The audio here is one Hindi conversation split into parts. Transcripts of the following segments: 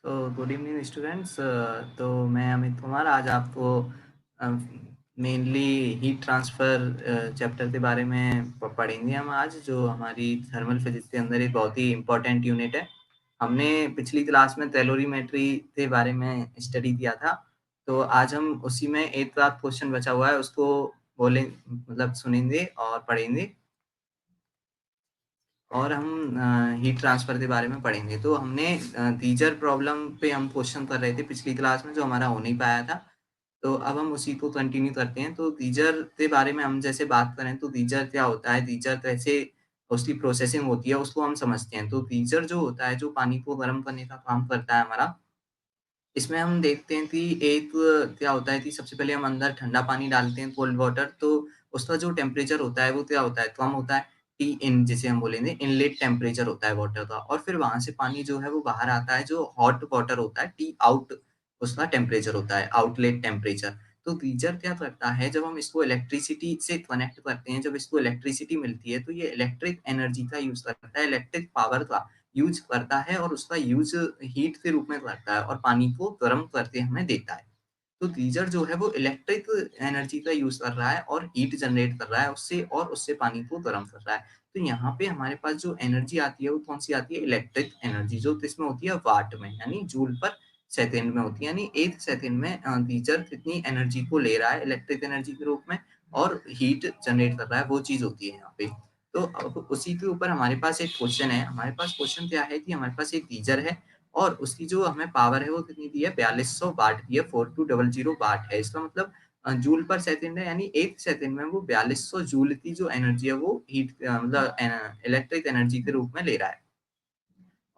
तो गुड इवनिंग स्टूडेंट्स। तो मैं अमित कुमार आज आपको मेनली हीट ट्रांसफ़र चैप्टर के बारे में पढ़ेंगे हम आज, जो हमारी थर्मल फिजिक्स के अंदर एक बहुत ही इम्पोर्टेंट यूनिट है। हमने पिछली क्लास में कैलोरीमेट्री के बारे में स्टडी किया था, तो आज हम उसी में एक आध क्वेश्चन बचा हुआ है, उसको बोलें मतलब सुनेंगे और पढ़ेंगे। और हम हीट ट्रांसफर के बारे में पढ़ेंगे। तो हमने गीजर प्रॉब्लम पे हम क्वेश्चन कर रहे थे पिछली क्लास में, जो हमारा हो नहीं पाया था। तो अब हम उसी को कंटिन्यू करते हैं। तो गीजर के बारे में हम जैसे बात करें तो गीजर क्या होता है, गीजर कैसे उसकी प्रोसेसिंग होती है उसको हम समझते हैं। तो गीजर जो होता है, जो पानी को गर्म करने का काम करता है हमारा, इसमें हम देखते हैं कि एक क्या होता है कि सबसे पहले हम अंदर ठंडा पानी डालते हैं, कोल्ड वाटर, तो उसका जो टेम्परेचर होता है वो क्या होता है, कम होता है। टी इन जिसे हम बोलेंगे, इनलेट टेम्परेचर होता है वाटर का, और फिर वहाँ से पानी जो है वो बाहर आता है, जो हॉट वाटर होता है, टी आउट उसका टेम्परेचर होता है, आउटलेट टेम्परेचर। तो गीजर क्या करता है, जब हम इसको इलेक्ट्रिसिटी से कनेक्ट करते हैं, जब इसको इलेक्ट्रिसिटी मिलती है, तो ये इलेक्ट्रिक एनर्जी का यूज़ करता है, इलेक्ट्रिक पावर का यूज़ करता है, और उसका यूज़ हीट के रूप में करता है और पानी को गर्म करके हमें देता है। तो गीज़र जो है वो इलेक्ट्रिक एनर्जी का यूज़ कर रहा है और हीट जनरेट कर रहा है उससे, और उससे पानी को गर्म कर रहा है। तो यहाँ पे हमारे पास जो एनर्जी आती है वो कौन-सी आती है, इलेक्ट्रिक एनर्जी, जो किसमें होती है, वाट में, यानी जूल पर सेकंड में होती है। यानी 1 सेकंड में गीज़र कितनी एनर्जी को ले रहा है इलेक्ट्रिक एनर्जी के रूप में और हीट जनरेट कर रहा है, वो चीज़ होती है यहाँ पे। तो अब उसी के ऊपर हमारे पास एक क्वेश्चन है। हमारे पास क्वेश्चन क्या है कि हमारे पास एक गीज़र है और उसकी जो हमें पावर है वो कितनी दी है, 4200 वाट दी है, 4200 वाट है। इसका मतलब जूल पर सेकंड है, यानी 1 सेकंड में वो 4200 जूल की जो एनर्जी है वो हीट मतलब इलेक्ट्रिक एनर्जी के रूप में ले रहा है।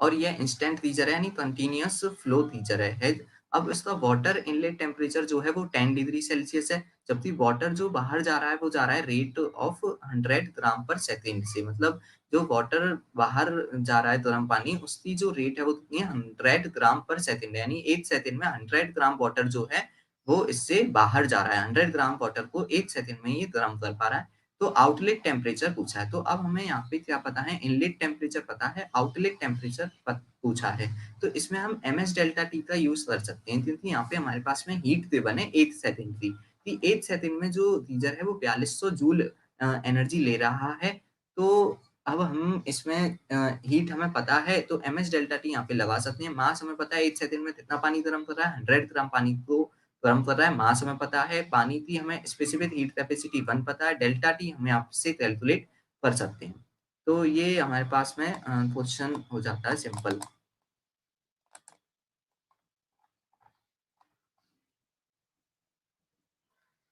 और ये इंस्टेंट गीज़र है, यानी कंटीन्यूअस फ्लो गीज़र है। अब इसका वाटर इनलेट टेम्परेचर जो है वो 10 डिग्री सेल्सियस है, जबकि वाटर जो बाहर जा रहा है वो जा रहा है रेट ऑफ 100 ग्राम पर सेकंड से। मतलब जो वाटर बाहर जा रहा है गर्म पानी, उसकी जो रेट है वो कितनी है, 100 ग्राम पर सेकंड है। यानी 1 सेकंड में 100 ग्राम वाटर जो है वो इससे बाहर जा रहा है। 100 ग्राम वाटर को 1 सेकंड में ये गर्म कर पा रहा है। तो आउटलेट टेम्परेचर पूछा है, तो अब हमें यहाँ पे क्या पता है, इनलेट टेम्परेचर पता है, आउटलेट टेम्परेचर पूछा है। तो इसमें हम ms डेल्टा टी का यूज़ कर सकते हैं, क्योंकि यहाँ पे हमारे पास में हीट गिवन है 1 सेकंड की, कि 1 सेकंड में जो गीज़र है वो 4200 जूल एनर्जी ले रहा है। तो अब हम इसमें हीट हमें पता है, तो ms डेल्टा टी यहाँ पे लगा सकते हैं। मास हमें पता है 1 सेकंड में कितना पानी गर्म कर रहा है, 100 ग्राम पानी को गर्म कर रहा है। मास हमें पता है, पानी की हमें स्पेसिफिक हीट कैपेसिटी 1 पता है, डेल्टा टी हम यहाँ से कैलकुलेट कर सकते हैं। तो ये हमारे पास में क्वेश्चन हो जाता है सिंपल।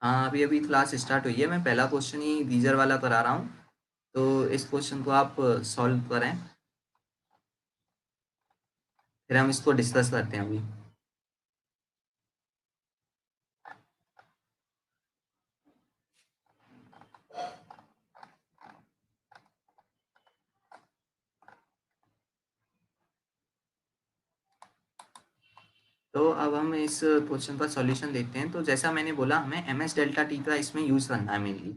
हाँ, अभी-अभी क्लास स्टार्ट हुई है, मैं पहला क्वेश्चन ही गीज़र वाला करा रहा हूँ, तो इस क्वेश्चन को आप सॉल्व करें, फिर हम इसको डिस्कस करते हैं अभी। तो अब हम इस क्वेश्चन का सॉल्यूशन देखते हैं। तो जैसा मैंने बोला, हमें ms डेल्टा टी का इसमें यूज़ करना है मेनली,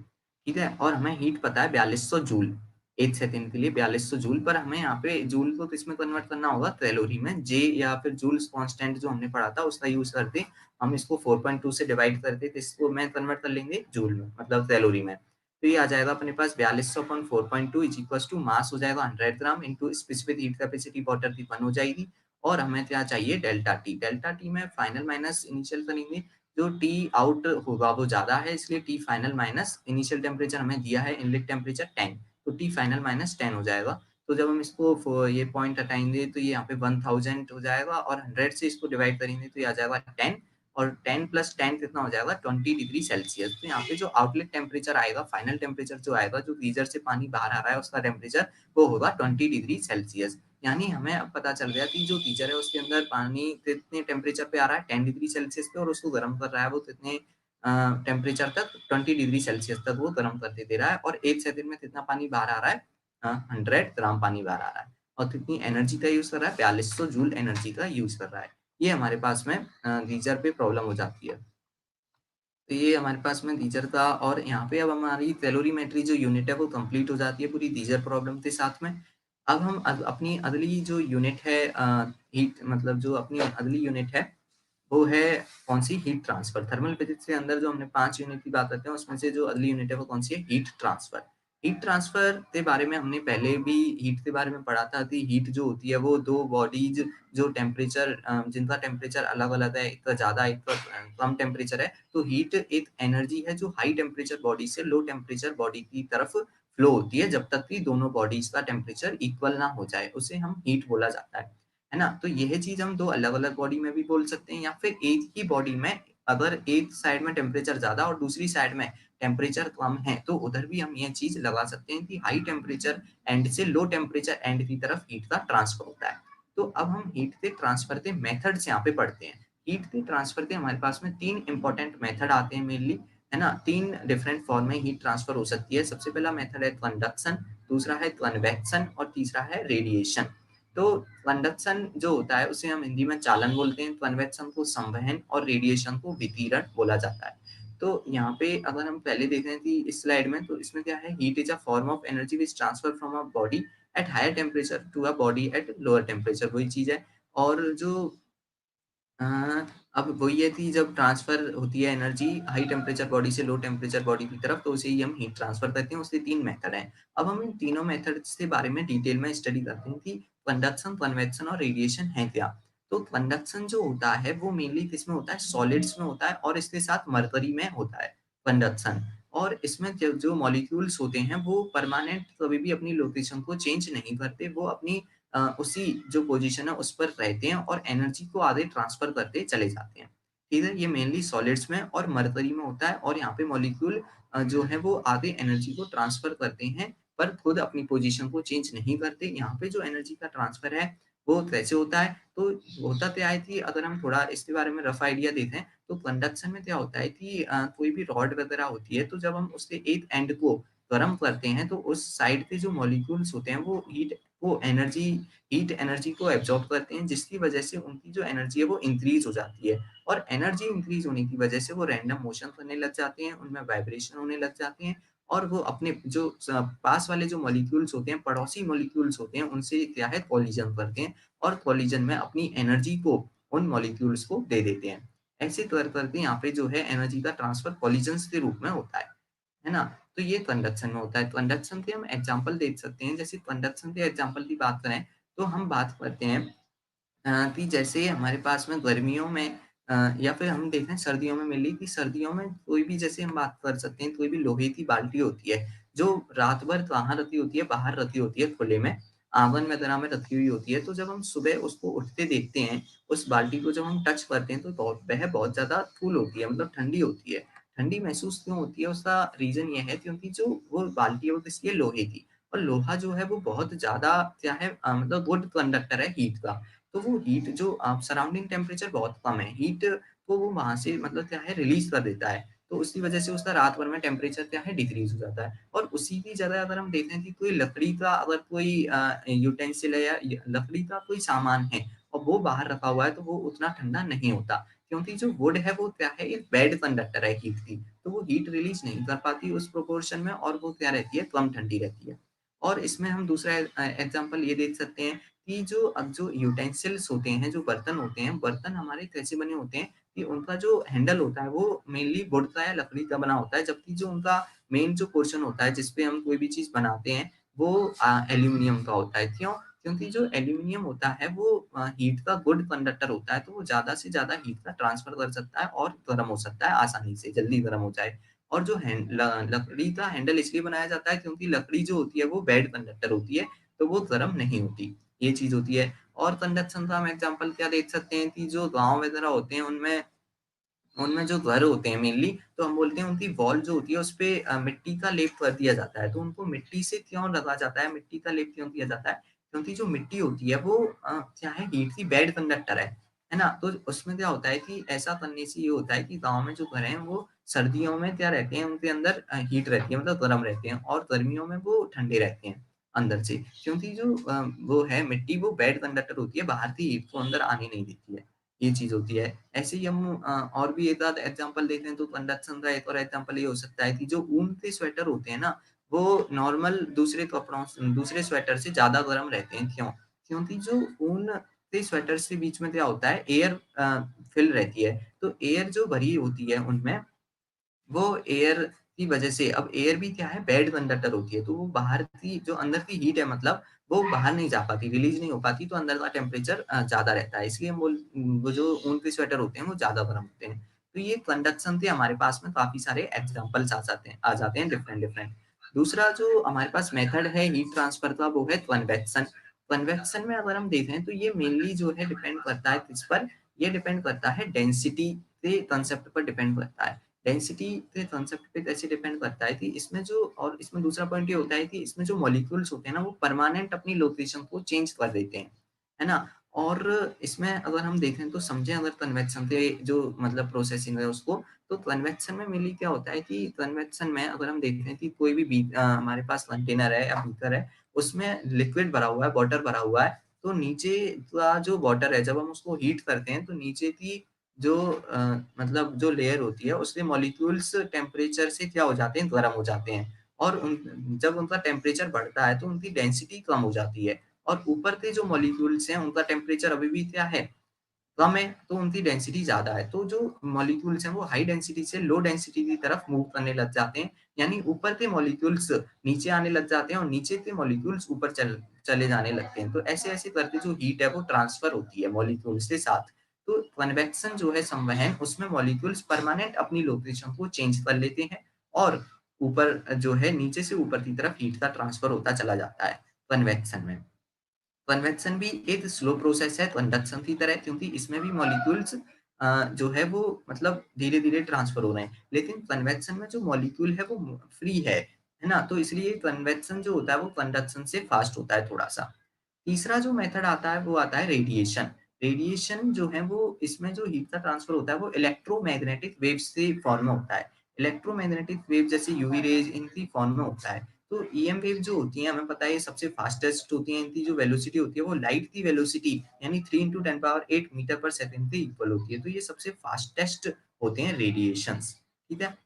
ठीक है? और हमें हीट पता है 4200 जूल, 1 सेकंड के लिए 4200 जूल, पर हमें यहाँ पे जूल को किसमें कन्वर्ट करना होगा, कैलोरी में। J या फिर जूल्स कांस्टेंट जो हमने पढ़ा था उसका यूज़ करके हम इसको 4.2 से डिवाइड करके तो इसको में कन्वर्ट कर लेंगे जूल में, मतलब कैलोरी में। तो ये आ जाएगा अपने पास 4200 upon 4.2 is equals to mass हो जाएगा 100 gram into specific heat capacity water की 1 हो जाएगी। और हमें क्या चाहिए, डेल्टा टी। डेल्टा टी में फाइनल माइनस इनिशियल करेंगे, जो टी आउट होगा वो ज़्यादा है, इसलिए T final minus initial temperature हमें दिया है इनलेट टेम्परेचर 10, तो टी फाइनल माइनस 10 हो जाएगा। तो जब हम इसको ये पॉइंट हटाएंगे तो ये यहाँ पे 1000 हो जाएगा, और 100 से इसको डिवाइड करेंगे तो ये आ जाएगा 10, और 10 प्लस 10 कितना हो जाएगा, 20 डिग्री सेल्सियस। तो यहाँ पे जो आउटलेट टेम्परेचर आएगा, फाइनल टेम्परेचर जो आएगा, जो गीजर से पानी बाहर आ रहा है उसका टेम्परेचर, वो होगा 20 डिग्री सेल्सियस। यानी हमें अब पता चल गया कि जो गीजर है उसके अंदर पानी कितने टेम्परेचर पे आ रहा है, 10 डिग्री सेल्सियस पे, और उसको गर्म कर रहा है वो कितने टेम्परेचर तक, 20 डिग्री सेल्सियस तक वो गर्म करके दे रहा है। और 1 सेकंड में कितना पानी बाहर आ रहा है, 100 ग्राम पानी बाहर आ रहा है, और कितनी एनर्जी का यूज़ कर रहा है, 4200 जूल एनर्जी का यूज़ कर रहा है। ये हमारे पास में गीजर पे प्रॉब्लम हो जाती है। तो ये हमारे पास में गीजर का, और यहाँ पे अब हमारी कैलोरीमेट्री जो यूनिट है वो कंप्लीट हो जाती है पूरी गीजर प्रॉब्लम के साथ में। अब हम अपनी अगली जो यूनिट है हीट मतलब जो अपनी अगली यूनिट है वो है कौन-सी हीट ट्रांसफर। थर्मल फिजिक्स के अंदर जो हमने 5 यूनिट की बात करते हैं, उसमें से जो अगली यूनिट है वो कौन-सी है? Heat transfer. हीट ट्रांसफर के बारे में हमने पहले भी हीट के बारे में पढ़ा था कि हीट जो होती है वो 2 बॉडीज़ जो टेम्परेचर जिनका टेम्परेचर अलग-अलग है, एक का ज़्यादा एक का कम टेम्परेचर है। तो हीट एक एनर्जी है जो हाई टेम्परेचर बॉडी से लो टेम्परेचर बॉडी की तरफ फ्लो होती है, जब तक कि दोनों बॉडीज़ का टेम्परेचर इक्वल ना हो जाए, उसे हम हीट बोला जाता है ना? तो यह चीज़ हम 2 अलग-अलग बॉडी में भी बोल सकते हैं या फिर एक ही बॉडी में अगर एक साइड में टेम्परेचर ज़्यादा और दूसरी साइड में टेम्परेचर कम है, तो उधर भी हम ये चीज़ लगा सकते हैं कि हाई टेम्परेचर एंड से लो टेम्परेचर एंड की तरफ हीट का ट्रांसफर होता है। तो अब हम हीट के ट्रांसफर के मेथड्स यहाँ पे पढ़ते हैं। हीट के ट्रांसफर के हमारे पास में 3 इम्पोर्टेंट मेथड आते हैं मेनली, है ना? 3 डिफरेंट फॉर्म में हीट ट्रांसफर हो सकती है। सबसे पहला मेथड है कन्डक्शन, दूसरा है कन्वेक्शन और तीसरा है रेडिएशन। तो कंडक्शन जो होता है उसे हम हिंदी में चालन बोलते हैं, कन्वेक्शन को संवहन और रेडिएशन को विकिरण बोला जाता है। तो यहाँ पे अगर हम पहले देखें कि इस स्लाइड में तो इसमें क्या है heat is a form of energy which transfer from a body at higher temperature to a body at lower temperature वही चीज़ है। और जो अ, अब वही है कि जब ट्रांसफ़र होती है एनर्जी हाई टेम्परेचर बॉडी से लो टेम्परेचर बॉडी की तरफ, तो उसे ही हम हीट ट्रांसफ़र कहते हैं, उसके 3 मेथड हैं। अब हम इन तीनों मेथड्स के बारे में डिटेल में स्टडी करते हैं कि कंडक्शन, कन्वेक्शन और रेडिएशन है क्या? तो कंडक्शन जो होता है, वो मेनली किसमें होता है? सॉलिड्स में होता है और इसके साथ मरकरी में होता है कंडक्शन। और इसमें जो जो मॉलिक्यूल्स होते हैं, वो परमानेंट कभी भी अपनी लोकेशन को चेंज नहीं करते, वो अपनी उसी जो पोज़ीशन है उस पर रहते हैं और एनर्जी को आगे ट्रांसफ़र करते चले जाते हैं। ठीक है? ये मेनली सॉलिड्स में और मरकरी में होता है और यहाँ पे मॉलिक्यूल जो है वो आगे एनर्जी को ट्रांसफ़र करते हैं, पर खुद अपनी पोज़ीशन को चेंज नहीं करते। यहाँ पे जो एनर्जी का ट्रांसफ़र है, वो कैसे होता है? तो होता क्या है कि अगर हम थोड़ा इसके बारे में रफ़ आइडिया देखें, तो कंडक्शन में क्या होता है कि कोई भी रॉड वग़ैरह होती है, तो जब हम उसके एक एंड को गरम करते हैं, तो उस साइड के जो मॉलिक्यूल्स होते हैं, वो एनर्जी हीट एनर्जी को एब्ज़ॉर्ब करते हैं, जिसकी वजह से उनकी जो एनर्जी है वो इंक्रीज़ हो जाती है और एनर्जी इंक्रीज़ होने की वजह से वो रैंडम मोशन करने लग जाते हैं, उनमें वाइब्रेशन होने लग जाते हैं और वो अपने जो पास वाले जो मॉलिक्यूल्स होते हैं, पड़ोसी मॉलिक्यूल्स होते हैं, उनसे क्या है कोलिजन करते हैं और कोलिजन में अपनी एनर्जी को उन मॉलिक्यूल्स को दे देते हैं। ऐसे कर-कर के यहाँ पे जो है एनर्जी का ट्रांसफ़र कोलिजन्स के रूप में होता है ना? तो ये कंडक्शन में होता है। कंडक्शन के हम एग्ज़ाम्पल देख सकते हैं, जैसे कंडक्शन के एग्ज़ाम्पल की बात करें, तो हम बात करते हैं कि जैसे हमारे पास में गर्मियों में या फिर हम देखें सर्दियों में मेनली कि सर्दियों में कोई भी जैसे हम बात कर सकते हैं, कोई भी लोहे की बाल्टी होती है, जो रात भर कहाँ रखी होती है, बाहर रखी होती है खुले में, आँगन वगैरह में रखी हुई होती है। तो जब हम सुबह उसको उठते देखते हैं, उस बाल्टी को जब हम टच करते हैं, तो वह बहुत ज़्यादा कूल होती है, मतलब ठंडी होती है। ठंडी महसूस क्यों होती है? उसका रीज़न ये है क्योंकि जो वो बाल्टी है, वो किसकी है? लोहे की और लोहा जो है, वो बहुत ज़्यादा क्या है मतलब गुड कंडक्टर है हीट का। तो वो हीट जो सराउंडिंग टेम्परेचर बहुत कम है, हीट को वो वहाँ से मतलब क्या है रिलीज़ कर देता है। तो उसकी वज़ह से उसका रात भर में टेम्परेचर क्या है डिक्रीज़ हो जाता है। और उसी की जगह अगर हम देखें कि कोई लकड़ी का अगर कोई यूटेंसिल है या य लकड़ी का कोई सामान है और वो बाहर रखा हुआ है तो वो उतना ठंडा नहीं होता। क्योंकि जो वुड है वो क्या है एक बैड कंडक्टर है हीट की। तो वो हीट रिलीज़ नहीं कर पाती उस प्रोपोर्शन में और वो क्या रहती है कम ठंडी रहती है। और इसमें हम दूसरा एग्ज़ाम्पल ये देख सकते हैं कि जो यूटेंसिल्स होते हैं, जो बर्तन होते हैं, बर्तन हमारे कैसे बने होते हैं कि उनका जो हैंडल होता है वो मेनली वुड का या लकड़ी का बना होता है, जबकि जो उनका मेन जो पोर्शन होता है जिसपे हम कोई भी चीज़ बनाते हैं, वो एल्यूमीनियम का होता है। क्यों? क्योंकि जो एल्यूमीनियम होता है वो हीट का गुड कंडक्टर होता है, तो वो ज़्यादा से ज़्यादा हीट का ट्रांसफ़र कर सकता है और गरम हो सकता है आसानी से, जल्दी गरम हो जाए। और जो लकड़ी का हैंडल इसलिए बनाया जाता है क्योंकि लकड़ी जो होती है वो बैड कंडक्टर होती है, तो वो गरम नहीं होती। ये चीज़ होती है। और कंडक्शन का हम एग्ज़ाम्पल क्या देख सकते हैं कि जो गाँव वगैरह होते हैं उनमें उनमें जो घर होते हैं मेनली तो हम बोलते हैं उनकी वॉल जो होती है उसपे मिट्टी का लेप कर दिया जाता है। तो उनको मिट्टी से क्यों रखा जाता है, मिट्टी का लेप क्यों किया जाता है? क्योंकि जो मिट्टी होती है वो क्या है हीट की बैड कंडक्टर है ना? तो उसमें क्या होता है कि ऐसा करने से ये होता है कि गाँव में जो घर हैं वो सर्दियों में क्या रहते हैं उनके अंदर हीट रहती है मतलब गर्म रहते हैं और गर्मियों में वो ठंडे रहते हैं अंदर से। क्योंकि जो वो है मिट्टी वो बैड कंडक्टर होती है, बाहर की हीट को अंदर आने नहीं देती है। ये चीज़ होती है। ऐसे ही हम और भी एक आध एग्ज़ाम्पल देखें तो कंडक्शन का एक और एग्ज़ाम्पल ये हो सकता है कि जो ऊन के स्वेटर होते हैं ना, वो नॉर्मल दूसरे स्वेटर से ज़्यादा गर्म रहते हैं। क्यों? क्योंकि जो ऊन के स्वेटर से बीच में क्या होता है, एयर फ़िल रहती है। तो एयर जो भरी होती है उनमें, वो एयर की वजह से, अब एयर भी क्या है, बेड कंडक्टर होती है, तो वो बाहर की जो अंदर की हीट है, मतलब वो बाहर नहीं जा पाती, रिलीज़ नहीं हो पाती, तो अंदर का टेम्परेचर ज़्यादा रहता है। इसलिए वो जो ऊन के स्वेटर होते हैं, वो ज़्यादा गर्म होते हैं। तो ये कंडक्शन के हमारे पास में काफ़ी सारे एग्ज़ाम्पल्स आ जाते हैं डिफरेंट-डिफरेंट। दूसरा जो हमारे पास मेथड है हीट ट्रांसफर का, वो है कन्वेक्शन। कन्वेक्शन में अगर हम देखें तो ये मेनली जो है डिपेंड करता है किस पर? ये डिपेंड करता है डेंसिटी के कांसेप्ट पर डिपेंड करता है। डेंसिटी के कांसेप्ट पे कैसे डिपेंड करता है कि इसमें जो, और इसमें दूसरा पॉइंट ये होता है कि इसमें जो मॉलिक्यूल्स होते हैं ना, वो परमानेंट अपनी लोकेशन को चेंज कर देते हैं, है ना? और इसमें अगर हम देखें तो समझें, अगर कन्वेक्शन के जो मतलब प्रोसेसिंग है उसको, तो कन्वेक्शन में मेनली क्या होता है कि कन्वेक्शन में अगर हम देखते हैं कि कोई भी हमारे पास कंटेनर है या बीकर है, उसमें लिक्विड भरा हुआ है, वाटर भरा हुआ है, तो नीचे का जो वाटर है, जब हम उसको हीट करते हैं, तो नीचे की जो मतलब जो लेयर होती है, उसके मॉलिक्यूल्स टेम्परेचर से क्या हो जाते हैं, गर्म हो जाते हैं, और जब उनका टेम्परेचर बढ़ता है तो उनकी डेंसिटी कम हो जाती है, और ऊपर के जो मॉलिक्यूल्स हैं उनका टेम्परेचर अभी भी क्या है, कम है, तो उनकी डेंसिटी ज़्यादा है। तो जो मॉलिक्यूल्स हैं वो हाई डेंसिटी से लो डेंसिटी की तरफ मूव करने लग जाते हैं। यानी ऊपर के मॉलिक्यूल्स नीचे आने लग जाते हैं और नीचे के मॉलिक्यूल्स ऊपर चले जाने लगते हैं। तो ऐसे-ऐसे करके जो हीट है वो ट्रांसफर होती है मॉलिक्यूल्स के साथ। तो कन्वेक्शन जो है, संवहन, उसमें मॉलिक्यूल्स परमानेंट अपनी लोकेशन को चेंज कर लेते हैं, और ऊपर जो है, नीचे से ऊपर की तरफ हीट का ट्रांसफर होता चला जाता है कन्वेक्शन में। कन्वेक्शन भी एक स्लो प्रोसेस है कंडक्शन की तरह, क्योंकि इसमें भी मॉलिक्यूल्स जो है वो मतलब धीरे-धीरे ट्रांसफर हो रहे हैं। लेकिन कन्वेक्शन में जो मॉलिक्यूल है वो फ्री है ना? तो इसलिए कन्वेक्शन जो होता है वो कंडक्शन से फास्ट होता है थोड़ा-सा। तीसरा जो मेथड आता है वो आता है रेडिएशन। रेडिएशन जो है वो, इसमें जो हीट का ट्रांसफर होता है वो इलेक्ट्रोमैग्नेटिक वेव्स से फॉर्म में होता है। इलेक्ट्रोमैग्नेटिक वेव जैसे यूवी रेज़, इनकी फॉर्म में होता है। तो ईएम वेव जो होती हैं, हमें पता है ये सबसे फास्टेस्ट होती हैं, इनकी जो वेलोसिटी होती है वो लाइट की वेलोसिटी यानी 3 into 10 पावर 8 मीटर पर सेकंड के इक्वल होती है। तो ये सबसे फास्टेस्ट होते हैं रेडिएशंस, ठीक है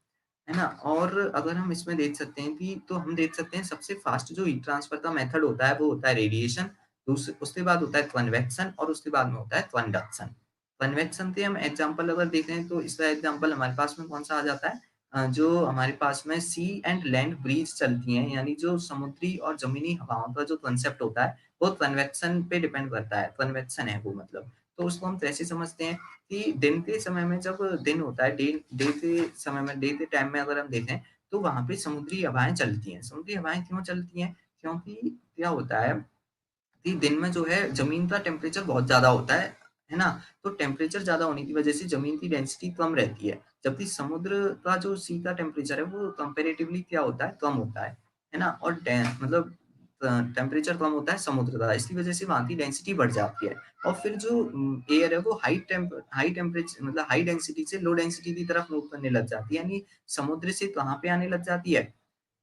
ना? और अगर हम इसमें देख सकते हैं कि, तो हम देख सकते हैं सबसे फास्ट जो हीट ट्रांसफर का मेथड होता है वो होता है रेडिएशन, उसके बाद होता है कन्वेक्शन, और उसके बाद में होता है कंडक्शन। कन्वेक्शन के हम एग्जांपल अगर देखें तो इसका एग्जांपल हमारे पास में कौन-सा आ जाता है? जो हमारे पास में सी एंड लैंड ब्रीज़ चलती हैं, यानी जो समुद्री और ज़मीनी हवाओं का जो कांसेप्ट होता है, वो कन्वेक्शन पे डिपेंड करता है, कन्वेक्शन है वो मतलब। तो उसको हम कैसे समझते हैं कि दिन के समय में, जब दिन होता है, डे डे के समय में, डे के टाइम में अगर हम देखें, तो वहाँ पे समुद्री हवाएँ चलती हैं। समुद्री हवाएँ क्यों चलती हैं? क्योंकि क्या होता है कि दिन में जो है ज़मीन का टेम्परेचर बहुत ज़्यादा होता है ना? तो टेम्परेचर ज़्यादा होने की वजह से ज़मीन की डेंसिटी कम रहती है, जबकि समुद्र का जो सी का टेम्परेचर है वो कंपैरेटिवली क्या होता है, कम होता है ना? और मतलब टेम्परेचर कम होता है समुद्र का, इसकी वजह से वहाँ की डेंसिटी बढ़ जाती है, और फिर जो एयर है वो हाई टेम्परेचर मतलब हाई डेंसिटी से लो डेंसिटी की तरफ मूव करने लग जाती है, यानी समुद्र से कहाँ पे आने लग जाती है?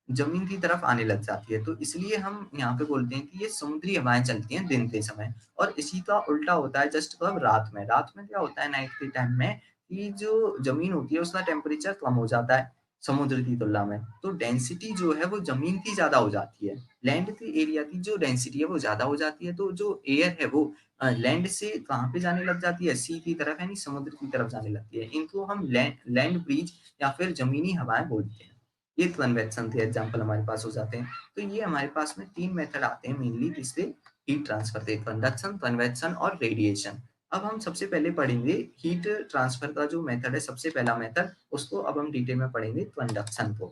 ज़मीन की तरफ आने लग जाती है। तो इसलिए हम यहाँ पे बोलते हैं कि ये समुद्री हवाएँ चलती हैं दिन के समय, और इसी का उल्टा होता है जस्ट कब, रात में। रात में क्या होता है नाइट के टाइम में, कि जो ज़मीन होती है उसका टेम्परेचर कम हो जाता है समुद्र की तुलना में। तो डेंसिटी जो है वो ज़मीन की ज़्यादा हो जाती है। लैंड के एरिया की जो डेंसिटी है वो ज़्यादा हो जाती है, तो जो एयर है वो लैंड से कहाँ पे जाने लग जाती है? सी की तरफ, यानी समुद्र की तरफ जाने लगती है। इनको हम लैंड ब्रीज़ या फिर ज़मीनी हवाएँ बोलते हैं। ये कन्वेक्शन के एग्जांपल हमारे पास हो जाते हैं। तो ये हमारे पास में 3 मेथड आते हैं मेनली जिससे हीट ट्रांसफर के, कंडक्शन, कन्वेक्शन और रेडिएशन। अब हम सबसे पहले पढ़ेंगे हीट ट्रांसफर का जो मेथड है, सबसे पहला मेथड, उसको अब हम डिटेल में पढ़ेंगे, कंडक्शन को।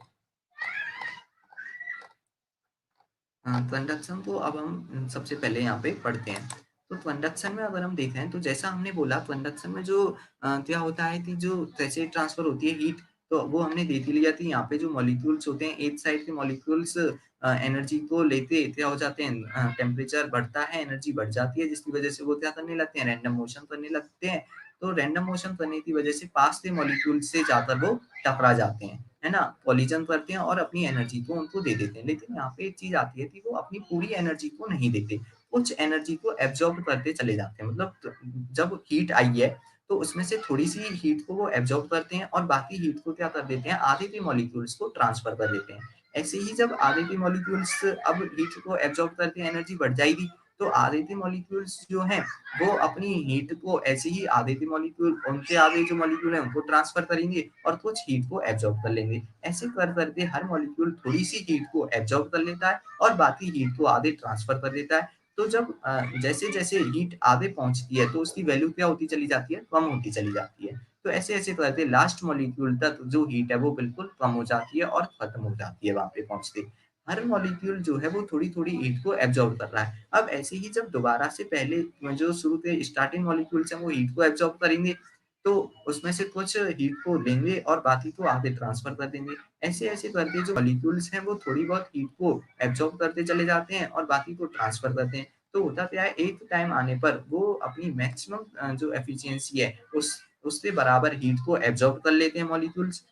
कंडक्शन को अब हम सबसे पहले यहाँ पे पढ़ते हैं। तो कंडक्शन में अगर हम देखें, तो जैसा हमने बोला, कंडक्शन में जो क्या होता है कि जो कैसे ट्रांसफर होती है हीट, तो वो हमने देख ही लिया कि यहाँ पे जो मॉलिक्यूल्स होते हैं, एक साइड के मॉलिक्यूल्स एनर्जी को लेते क्या हो जाते हैं, टेम्परेचर बढ़ता है, एनर्जी बढ़ जाती है, जिसकी वजह से वो क्या करने लगते हैं, रैंडम मोशन करने लगते हैं। तो रैंडम मोशन करने की वजह से पास के मॉलिक्यूल से जाकर वो टकरा जाते हैं, है ना? कोलिजन करते हैं और अपनी एनर्जी को उनको दे देते हैं। लेकिन यहाँ पे एक चीज़ आती है कि वो अपनी पूरी एनर्जी को नहीं देते, कुछ एनर्जी को एब्ज़ॉर्ब करते चले जाते हैं। मतलब जब हीट आई है, तो उसमें से थोड़ी-सी हीट को वो एब्ज़ॉर्ब करते हैं और बाकी हीट को क्या कर देते हैं, आधे के मॉलिक्यूल्स को ट्रांसफ़र कर देते हैं। ऐसे ही जब आधे के मॉलिक्यूल्स अब हीट को एब्ज़ॉर्ब करके एनर्जी बढ़ जाएगी, तो आधे के मॉलिक्यूल्स जो हैं, वो अपनी हीट को ऐसे ही आधे के मॉलिक्यूल उनके आधे जो मॉलिक्यूल हैं, उनको ट्रांसफ़र करेंगे और कुछ हीट को एब्ज़ॉर्ब कर लेंगे। ऐसे कर के हर मॉलिक्यूल थोड़ी-सी हीट को एब्ज़ॉर्ब कर लेता है और बाकी हीट को आधे ट्रांसफ़र कर देता है। तो जब जैसे-जैसे हीट आधे पहुँचती है, तो उसकी वैल्यू क्या होती चली जाती है? कम होती चली जाती है। तो ऐसे-ऐसे करके लास्ट मॉलिक्यूल तक जो हीट है वो बिल्कुल कम हो जाती है और खत्म हो जाती है वहाँ पे पहुँचते। हर मॉलिक्यूल जो है वो थोड़ी-थोड़ी हीट को एब्ज़ॉर्ब कर रहा है। अब ऐसे ही जब दोबारा से पहले जो शुरू के स्टार्टिंग मॉलिक्यूल्स हैं वो हीट को एब्ज़ॉर्ब करेंगे, तो उसमें से कुछ हीट को लेंगे और बाकी को आगे ट्रांसफ़र कर देंगे। ऐसे-ऐसे करके जो मॉलिक्यूल्स हैं वो थोड़ी बहुत हीट को एब्ज़ॉर्ब करते चले जाते हैं और बाकी को ट्रांसफ़र करते हैं। तो होता क्या है, एक टाइम आने पर वो अपनी मैक्सिमम जो एफिशिएंसी है उससे बराबर हीट को एब्ज़ॉर्ब कर लेते हैं मॉलिक्यूल्स।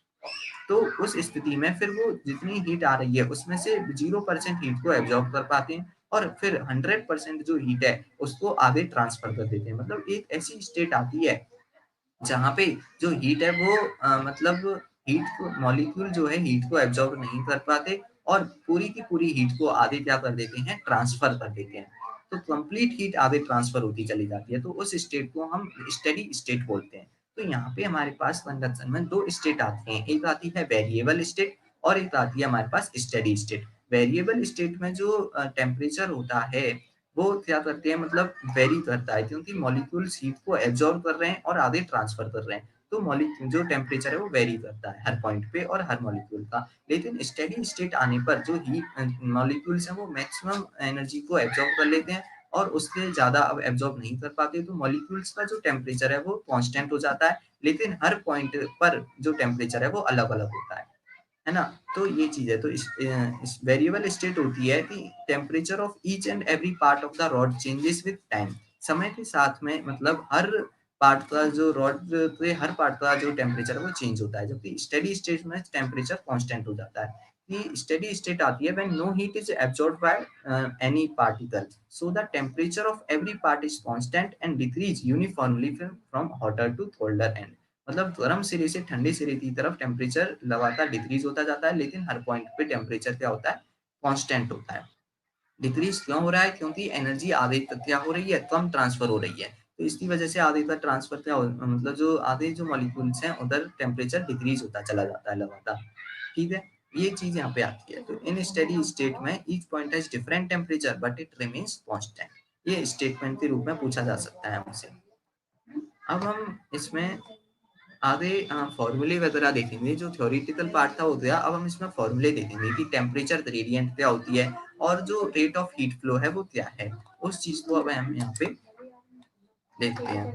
तो उस स्थिति में फिर वो जितनी हीट आ रही है उसमें से 0% हीट को एब्ज़ॉर्ब कर पाते हैं और फिर 100% जो हीट है उसको आगे ट्रांसफ़र कर देते हैं। मतलब एक ऐसी स्टेट आती है जहाँ पे जो हीट है वो मतलब हीट को मॉलिक्यूल जो है हीट को एब्ज़ॉर्ब नहीं कर पाते और पूरी की पूरी हीट को आगे क्या कर देते हैं, ट्रांसफ़र कर देते हैं। तो कंप्लीट हीट आगे ट्रांसफ़र होती चली जाती है, तो उस स्टेट को हम स्टेडी स्टेट बोलते हैं। तो यहाँ पे हमारे पास कंडक्शन में 2 स्टेट आती हैं, एक आती है वेरिएबल स्टेट और एक आती है हमारे पास स्टेडी स्टेट। वेरिएबल स्टेट में जो टेम्परेचर होता है वो क्या करते हैं, मतलब वेरी करता है क्योंकि मॉलिक्यूल्स हीट को एब्ज़ॉर्ब कर रहे हैं और आगे ट्रांसफ़र कर रहे हैं। तो मॉलिक्यूल जो टेम्परेचर है वो वेरी करता है हर पॉइंट पे और हर मॉलिक्यूल का। लेकिन स्टेडी स्टेट आने पर जो मॉलिक्यूल्स हैं वो मैक्सिमम एनर्जी को एब्ज़ॉर्ब कर लेते हैं और उससे ज़्यादा अब एब्ज़ॉर्ब नहीं कर पाते, तो मॉलिक्यूल्स का जो टेम्परेचर है वो कांस्टेंट हो जाता है। लेकिन हर पॉइंट पर जो टेम्परेचर है वो अलग-अलग होता है ना? तो ये चीज़ है। तो इस वेरिएबल स्टेट होती है कि temperature of each and every part of the rod changes with time. समय के साथ में मतलब हर पार्ट का जो रॉड के हर पार्ट का जो टेम्परेचर है वो चेंज होता है, जबकि स्टेडी स्टेट में टेम्परेचर कांस्टेंट हो जाता है। कि स्टेडी स्टेट आती है when no heat is absorbed by any particle, so the temperature of every part is constant and decrease uniformly from hotter to colder end. मतलब गर्म सिरे से ठंडे सिरे की तरफ टेम्परेचर लगातार डिक्रीज होता जाता है, लेकिन हर पॉइंट पे टेम्परेचर क्या होता है, कांस्टेंट होता है। डिक्रीज क्यों हो रहा है? क्योंकि एनर्जी आधे तक क्या हो रही है, कम ट्रांसफर हो रही है। तो इसकी वजह से आधे तक ट्रांसफर क्या हो, मतलब जो आधे जो मॉलिक्यूल्स हैं उधर टेम्परेचर डिक्रीज होता चला जाता है लगातार। ठीक है, ये चीज यहाँ पे आती है। तो इन स्टेडी स्टेट में each point has different temperature but it remains constant. ये स्टेटमेंट के रूप में पूछा जा सकता है हमसे। अब हम इसमें आगे फॉर्मूले वगैरह देखेंगे। जो थ्योरेटिकल पार्ट था हो गया, अब हम इसमें फॉर्मूले देखेंगे कि टेम्परेचर ग्रेडियंट क्या होती है और जो रेट ऑफ हीट फ्लो है वो क्या है। उस चीज को अब हम यहाँ पे देखते हैं।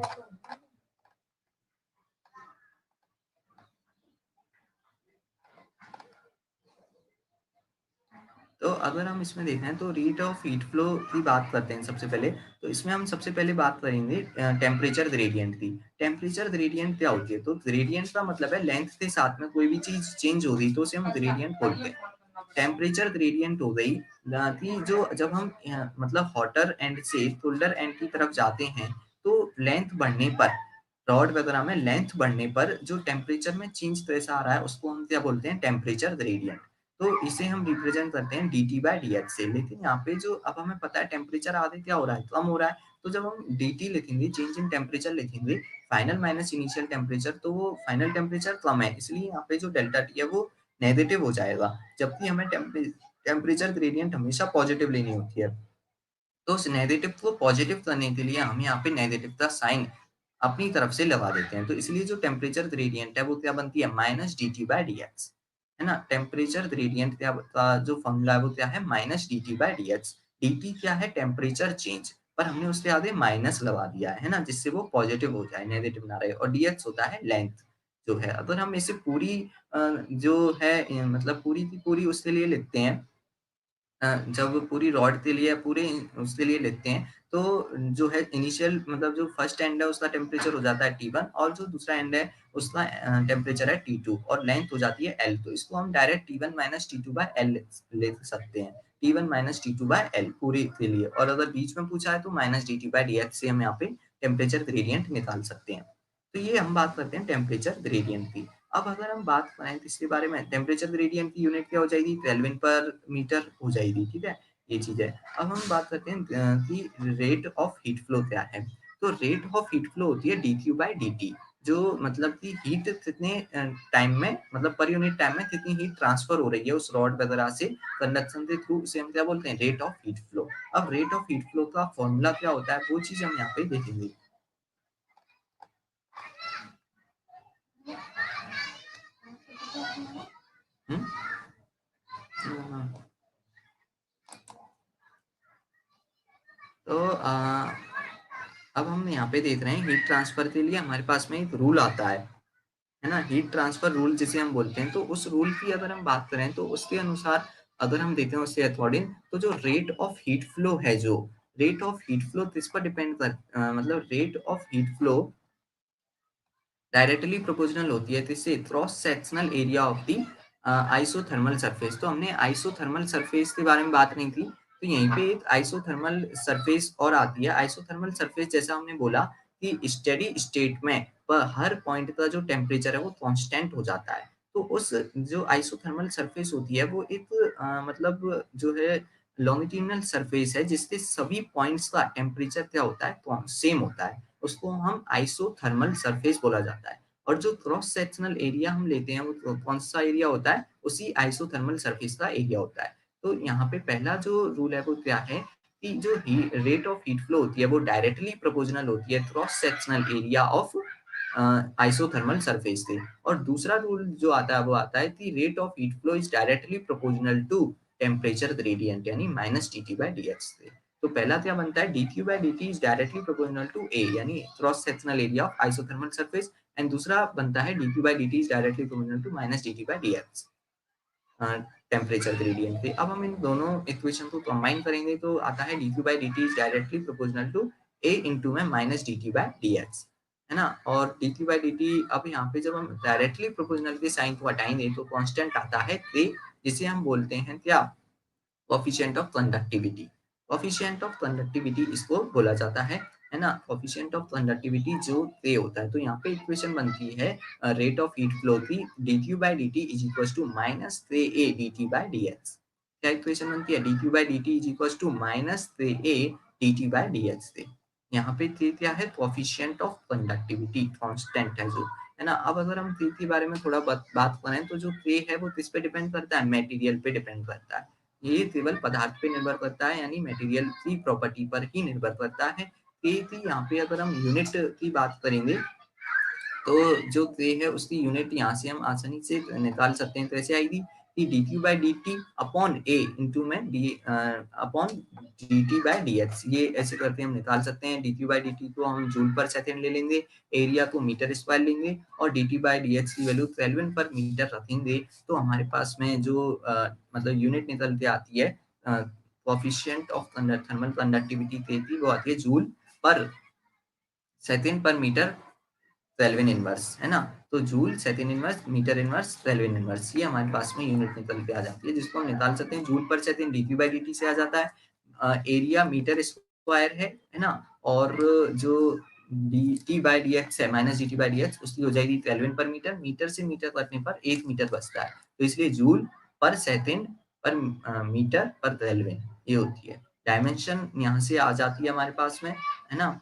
तो अगर हम इसमें देखें तो रेट ऑफ हीट फ्लो की बात करते हैं सबसे पहले। तो इसमें हम सबसे पहले बात करेंगे टेम्परेचर ग्रेडियंट की। टेम्परेचर ग्रेडियंट क्या होती है? तो ग्रेडियंट का मतलब है लेंथ के साथ में कोई भी चीज चेंज हो गई तो उसे हम ग्रेडियंट बोलते हैं। टेम्परेचर ग्रेडियंट हो गई कि जो जब हम मतलब हॉटर एंड से कोल्डर एंड की तरफ जाते हैं, तो लेंथ बढ़ने पर रॉड वगैरह में लेंथ बढ़ने पर जो टेम्परेचर में चेंज कैसा आ रहा है उसको हम क्या बोलते हैं, टेम्परेचर ग्रेडियंट। तो इसे हम रिप्रेजेंट करते हैं dt बाय dx से। लेकिन यहाँ पे जो अब हमें पता है टेम्परेचर आगे क्या हो रहा है, कम हो रहा है। तो जब हम dt लिखेंगे, चेंज इन टेम्परेचर लिखेंगे, फाइनल माइनस इनिशियल टेम्परेचर, तो वो फाइनल टेम्परेचर कम है, इसलिए यहाँ पे जो डेल्टा टी है वो नेगेटिव हो जाएगा। जबकि हमें टेम्परेचर ग्रेडियंट हमेशा पॉजिटिव लेनी होती है। तो उस नेगेटिव को पॉजिटिव करने के लिए हम यहाँ पे नेगेटिव का साइन अपनी तरफ से लगा देते हैं। तो इसलिए जो टेम्परेचर ग्रेडियंट है वो क्या बनती है, minus D T by D x, है ना। टेम्परेचर ग्रेडियंट क्या का जो फॉर्मूला है वो क्या है, minus D T by D x. D T क्या है, टेम्परेचर चेंज, पर हमने उसके आगे माइनस लगा दिया है ना, जिससे वो पॉजिटिव हो जाए, नेगेटिव ना रहे। और डी एक्स होता है लेंथ जो है। अगर हम इसे पूरी जो है मतलब पूरी की पूरी उसके लिए लिखते हैं, जब पूरी रॉड के लिए पूरे उसके लिए लेते हैं, तो जो है इनिशियल मतलब जो फर्स्ट एंड है उसका टेम्परेचर हो जाता है T1 और जो दूसरा एंड है उसका टेम्परेचर है T2 और लेंथ हो जाती है L। तो इसको हम direct T1 minus T2 bye L ले सकते हैं। T1 minus T2 bye L पूरे के लिए, और अगर बीच में पूछा है तो माइनस dt बाय dx से हम यहाँ पे टेम्परेचर ग्रेडियंट निकाल सकते हैं। तो ये हम बात करते हैं टेम्परेचर ग्रेडियंट की। अब अगर हम बात करें तो इसके बारे में, टेम्परेचर ग्रेडियंट की यूनिट क्या हो जाएगी, केल्विन पर मीटर हो जाएगी, ठीक है, ये चीज़ है। अब हम बात करते हैं कि रेट ऑफ हीट फ्लो क्या है। तो रेट ऑफ हीट फ्लो होती है dQ बाय dt, जो मतलब कि हीट कितने टाइम में, मतलब पर यूनिट टाइम में कितनी हीट ट्रांसफर हो रही है उस रॉड वगैरह से कंडक्शन के थ्रू, उसे हम क्या बोलते हैं, रेट ऑफ हीट फ्लो। अब रेट ऑफ हीट फ्लो का फॉर्मूला क्या होता है, वो चीज़ हम यहाँ पे देखेंगे। हुँ? हाँ, तो अब हम यहाँ पे देख रहे हैं हीट ट्रांसफर के लिए हमारे पास में एक रूल आता है ना? हीट ट्रांसफर रूल जिसे हम बोलते हैं, तो उस रूल की अगर हम बात करें तो उसके अनुसार अगर हम देखें उसके अकॉर्डिंग, तो जो रेट ऑफ हीट फ्लो है, जो रेट ऑफ हीट फ्लो किस पर डिपेंड मतलब rate of heat flow directly proportional होती है किससे, cross sectional area of the isothermal surface. तो हमने आइसोथर्मल सरफेस के बारे में बात नहीं की, तो यहीं पे एक आइसोथर्मल सरफेस और आती है। आइसोथर्मल सरफेस जैसा हमने बोला कि स्टेडी स्टेट में पर हर पॉइंट का जो टेम्परेचर है वो कांस्टेंट हो जाता है। तो उस जो आइसोथर्मल सरफेस होती है वो एक मतलब जो है लॉन्गिट्यूडिनल सरफेस है, जिसके सभी पॉइंट्स का टेम्परेचर क्या होता है, सेम होता है। उसको हम आइसोथर्मल सरफेस बोला जाता है। और जो क्रॉस सेक्शनल एरिया हम लेते हैं वो कौन सा एरिया होता है, उसी आइसोथर्मल सरफेस का एरिया होता है। तो यहाँ पे पहला जो रूल है वो क्या है कि जो रेट ऑफ हीट फ्लो होती है वो डायरेक्टली प्रोपोर्शनल होती है cross sectional area of isothermal surface से। और दूसरा रूल जो आता है वो आता है कि rate of heat flow is directly proportional to temperature gradient, यानी माइनस dt बाय dx से। तो पहला क्या बनता है, dq by dt is directly proportional to a, यानी cross sectional area of isothermal surface. And दूसरा बनता है dq by dt is directly proportional to minus dt by dx, temperature gradient पे। अब हम इन दोनों इक्वेशन को कंबाइन करेंगे तो आता है dq by dt is directly proportional to a into में minus dt by dx, है ना। और dq by dt, अब यहाँ पे जब हम डायरेक्टली प्रोपोर्शनल के साइन को हटाएंगे तो कांस्टेंट आता है k, जिसे हम बोलते हैं क्या, coefficient of conductivity. Coefficient of conductivity इसको बोला जाता है ना। कोफिशिएंट ऑफ कंडक्टिविटी जो के होता है, तो यहाँ पे इक्वेशन बनती है रेट ऑफ हीट फ्लो की dq by dt is equal to minus K A dt by dx। क्या इक्वेशन बनती है, dq by dt is equal to minus K A dt by dx से। यहाँ पे के क्या है, कोफिशिएंट ऑफ कंडक्टिविटी कांस्टेंट है जो, है ना। अब अगर हम के बारे में थोड़ा बात करें तो जो के है वो किस पे डिपेंड करता है, मटेरियल पे डिपेंड करता है। ये केवल पदार्थ पे निर्भर करता है, यानी मटेरियल की प्रॉपर्टी पर ही निर्भर करता है। के की यहाँ पे अगर हम यूनिट की बात करेंगे तो जो के है उसकी यूनिट यहाँ से हम आसानी से निकाल सकते हैं। कैसे आएगी कि dq by dt upon a into में D upon dt by dx, ये ऐसे करके हम निकाल सकते हैं। dq by dt को हम जूल पर सेकंड ले लेंगे, एरिया को मीटर स्क्वायर लेंगे और dt by dx की वैल्यू केल्विन पर मीटर रखेंगे, तो हमारे पास में जो मतलब यूनिट निकल के आती है कोफिशिएंट ऑफ थर्मल कंडक्टिविटी की, वो आती है जूल पर सेकंड पर मीटर केल्विन इनवर्स, है ना। तो joule second inverse metre inverse kelvin inverse, ये हमारे पास में यूनिट निकल के आ जाती है, जिसको हम निकाल सकते हैं जूल पर सेकंड dq by dt से आ जाता है। एरिया मीटर स्क्वायर है ना। और जो dt by dx है माइनस dt by dx, उसकी हो जाएगी केल्विन पर मीटर, मीटर से मीटर करने पर 1 मीटर बचता है, तो इसलिए जूल पर सेकंड पर मीटर पर केल्विन ये होती है। डायमेंशन यहाँ से आ जाती है हमारे पास में, है ना।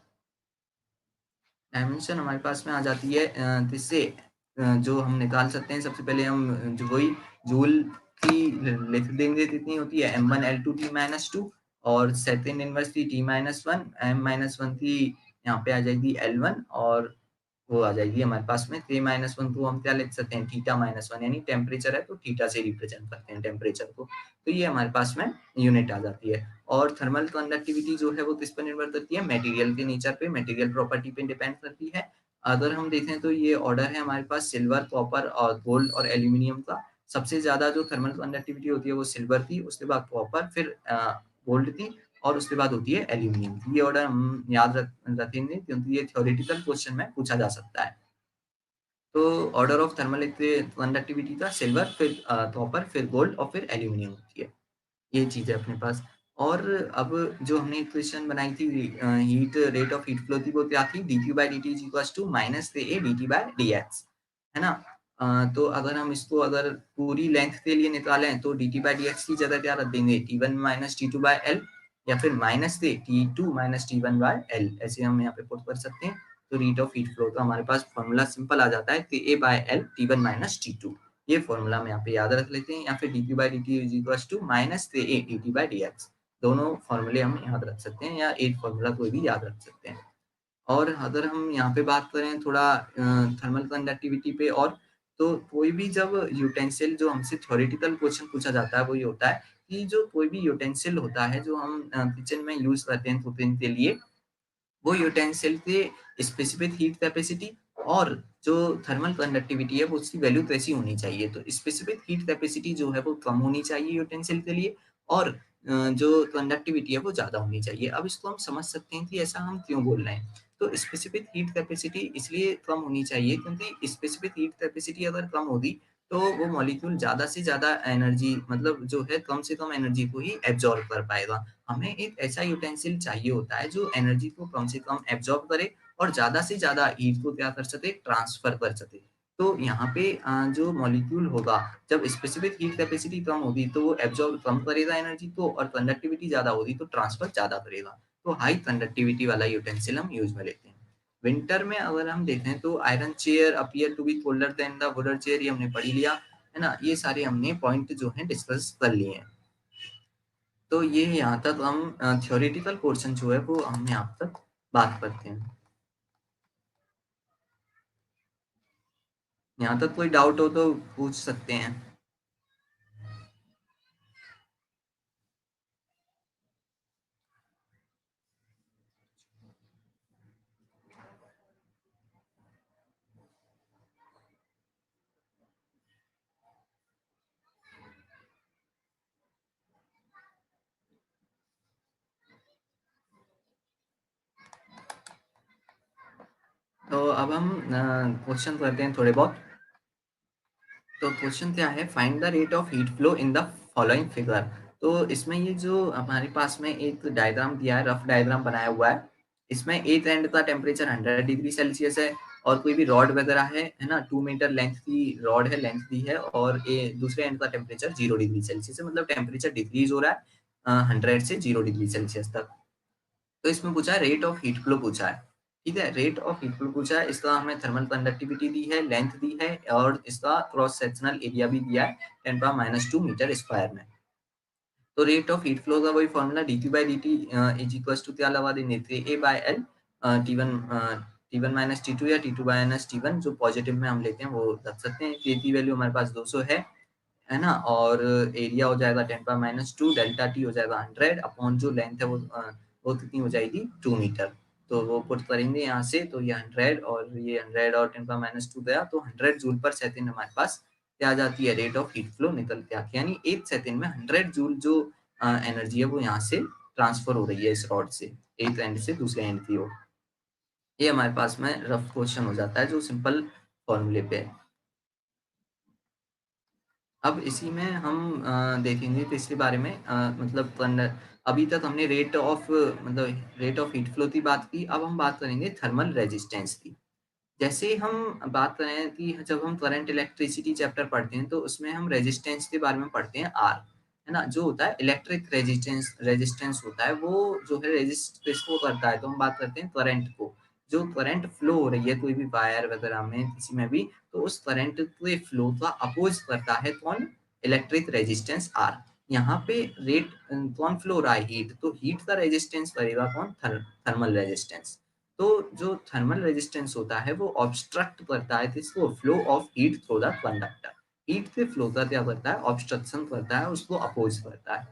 डायमेंशन हमारे पास में आ जाती है किससे, जो हम निकाल सकते हैं। सबसे पहले हम जो वही जूल की लिख देंगे, कितनी होती है m1 L2 T-2, और सेकंड इनवर्स थी T-1 m-1 की यहाँ पे आ जाएगी L1, और वो आ जाएगी हमारे पास में K-1 को हम क्या लिख सकते हैं, थीटा-1, यानी टेम्परेचर है तो थीटा से रिप्रेजेंट करते हैं टेम्परेचर को, तो ये हमारे पास में यूनिट आ जाती है। और थर्मल कंडक्टिविटी जो है वो किस पर निर्भर करती है, मटेरियल के नेचर पे, मटेरियल प्रॉपर्टी पे डिपेंड करती है। अगर हम देखें तो ये ऑर्डर है हमारे पास सिल्वर, कॉपर और गोल्ड और एल्यूमिनियम का। सबसे ज्यादा जो थर्मल कंडक्टिविटी होती है वो सिल्वर थी, उसके बाद कॉपर, फिर गोल्ड थी, और उसके बाद होती है एल्यूमिनियम की। ये ऑर्डर हम याद रखेंगे क्योंकि ये थ्योरेटिकल क्वेश्चन में पूछा जा सकता है। तो ऑर्डर ऑफ थर्मल कंडक्टिविटी का सिल्वर, फिर कॉपर, फिर गोल्ड और फिर एल्यूमिनियम होती है। ये चीज है अपने पास। और अब जो हमने इक्वेशन बनाई थी heat rate of heat flow की, वो क्या थी, dq by dt is equals to minus K A dt by dx, है ना। तो अगर हम इसको अगर पूरी लेंथ के लिए निकालें तो d T by D x की जगह क्या रख देंगे, T one minus T two by L, या फिर माइनस से T two minus T one by L, ऐसे हम यहाँ पे पुट कर सकते हैं। तो रेट ऑफ हीट फ्लो का हमारे पास फॉर्मूला सिंपल आ जाता है कि A by L T one minus T two, ये फॉर्मूला हम यहाँ पे याद रख लेते हैं, या फिर D P by D T is equal to minus से A D T by D X, दोनों फॉर्मूले हम याद रख सकते हैं, या एक फॉर्मूला कोई भी याद रख सकते हैं। और अगर हम यहाँ पे बात करें थोड़ा थर्मल कंडक्टिविटी पे, और तो कोई भी जब यूटेंसिल, जो हमसे थ्योरेटिकल क्वेश्चन पूछा जाता है वो ये होता है कि जो कोई भी यूटेंसिल होता है जो हम किचन में यूज करते हैं कुकिंग के लिए, वो यूटेंसिल के स्पेसिफिक हीट कैपेसिटी और जो थर्मल कंडक्टिविटी है वो उसकी वैल्यू कैसी होनी चाहिए। तो स्पेसिफिक हीट कैपेसिटी जो है वो कम होनी चाहिए यूटेंसिल के लिए, और जो कंडक्टिविटी है वो ज़्यादा होनी चाहिए। अब इसको हम समझ सकते हैं कि ऐसा हम क्यों बोल रहे हैं। तो स्पेसिफिक हीट कैपेसिटी इसलिए कम होनी चाहिए क्योंकि स्पेसिफिक हीट कैपेसिटी अगर कम होगी तो वो मॉलिक्यूल ज़्यादा से ज़्यादा एनर्जी, मतलब जो है कम से कम एनर्जी को ही एब्जॉर्ब कर पाएगा। हमें एक ऐसा यूटेंसिल चाहिए होता है जो एनर्जी को कम से कम एब्जॉर्ब करे और ज़्यादा से ज़्यादा हीट को क्या कर सके, ट्रांसफर कर सके। तो यहाँ पे जो मॉलिक्यूल होगा, जब स्पेसिफिक हीट कैपेसिटी कम होगी तो वो एब्जॉर्ब कम करेगा एनर्जी को, और कंडक्टिविटी ज़्यादा होगी तो ट्रांसफर ज़्यादा करेगा। तो हाई कंडक्टिविटी वाला यूटेंसिल हम यूज में लेते हैं। विंटर में अगर हम देखें तो iron chair appear to be colder than the wooden chair, ये हमने पढ़ लिया है ना। ये सारे हमने पॉइंट जो है डिस्कस कर लिए हैं। तो ये यहाँ तक हम थ्योरेटिकल पोर्शन जो है वो हम यहाँ तक बात करते हैं। यहाँ तक कोई डाउट हो तो पूछ सकते हैं। तो अब हम क्वेश्चन करते हैं थोड़े बहुत। तो क्वेश्चन क्या है, find the rate of heat flow in the following figure. तो इसमें ये जो हमारे पास में एक डायग्राम दिया है, रफ डायग्राम बनाया हुआ है। इसमें एक एंड का टेम्परेचर 100 डिग्री सेल्सियस है, और कोई भी रॉड वगैरह है ना, 2 मीटर लेंथ की रॉड है, लेंथ दी है, और ये दूसरे एंड का टेम्परेचर 0 डिग्री सेल्सियस है, मतलब टेम्परेचर डिक्रीज हो रहा है 100 से 0 डिग्री सेल्सियस तक। तो इसमें पूछा है रेट ऑफ हीट फ्लो पूछा है। ठीक है, रेट ऑफ हीट फ्लो पूछा है, इसका हमें थर्मल कंडक्टिविटी दी है, लेंथ दी है, और इसका क्रॉस सेक्शनल एरिया भी दिया है 10⁻² मीटर स्क्वायर में। तो रेट ऑफ हीट फ्लो का वही formula D Q by D T is equal to क्या लगा देंगे थे, A by L T one minus T two, या T two minus T one, जो पॉजिटिव में हम लेते हैं वो रख सकते हैं। के की वैल्यू हमारे पास 200 है ना, और एरिया हो जाएगा 10⁻², डेल्टा टी हो जाएगा 100 अपॉन जो लेंथ है वो कितनी हो जाएगी 2 मीटर। तो वो पुट करेंगे यहाँ से, तो ये 100 और ये 100 और 10⁻² गया, तो 100 जूल पर सेकंड हमारे पास क्या आ जाती है, रेट ऑफ हीट फ्लो निकल के आती है। यानी 1 सेकंड में 100 जूल जो एनर्जी है वो यहाँ से ट्रांसफर हो रही है इस रॉड से, एक एंड से दूसरे एंड की ओर। ये हमारे पास में रफ क्वेश्चन हो जाता है जो सिंपल फॉर्मूले पे है। अब इसी में हम देखेंगे तो इसके बारे में मतलब अभी तक हमने रेट ऑफ मतलब रेट ऑफ हीट फ्लो की बात की, अब हम बात करेंगे थर्मल रेजिस्टेंस की। जैसे हम बात करें कि जब हम करंट इलेक्ट्रिसिटी चैप्टर पढ़ते हैं तो उसमें हम रेजिस्टेंस के बारे में पढ़ते हैं आर, है ना। जो होता है इलेक्ट्रिक रेजिस्टेंस, रेजिस्टेंस होता है वो जो है रेजिस्ट किसको करता है, तो हम बात करते हैं करंट को। जो करंट फ्लो हो रही है कोई भी वायर वगैरह में किसी में भी, तो उस करंट के फ्लो का अपोज करता है कौन, इलेक्ट्रिक रेजिस्टेंस आर। यहाँ पे रेट कौन फ्लो हो रहा है, हीट, तो हीट का रेजिस्टेंस करेगा कौन, थर्मल रेजिस्टेंस। तो जो थर्मल रेजिस्टेंस होता है वो ऑब्स्ट्रक्ट करता है किसको, flow of heat through the conductor. Heat के फ्लो का क्या करता है, ऑब्स्ट्रक्शन करता है, उसको अपोज करता है।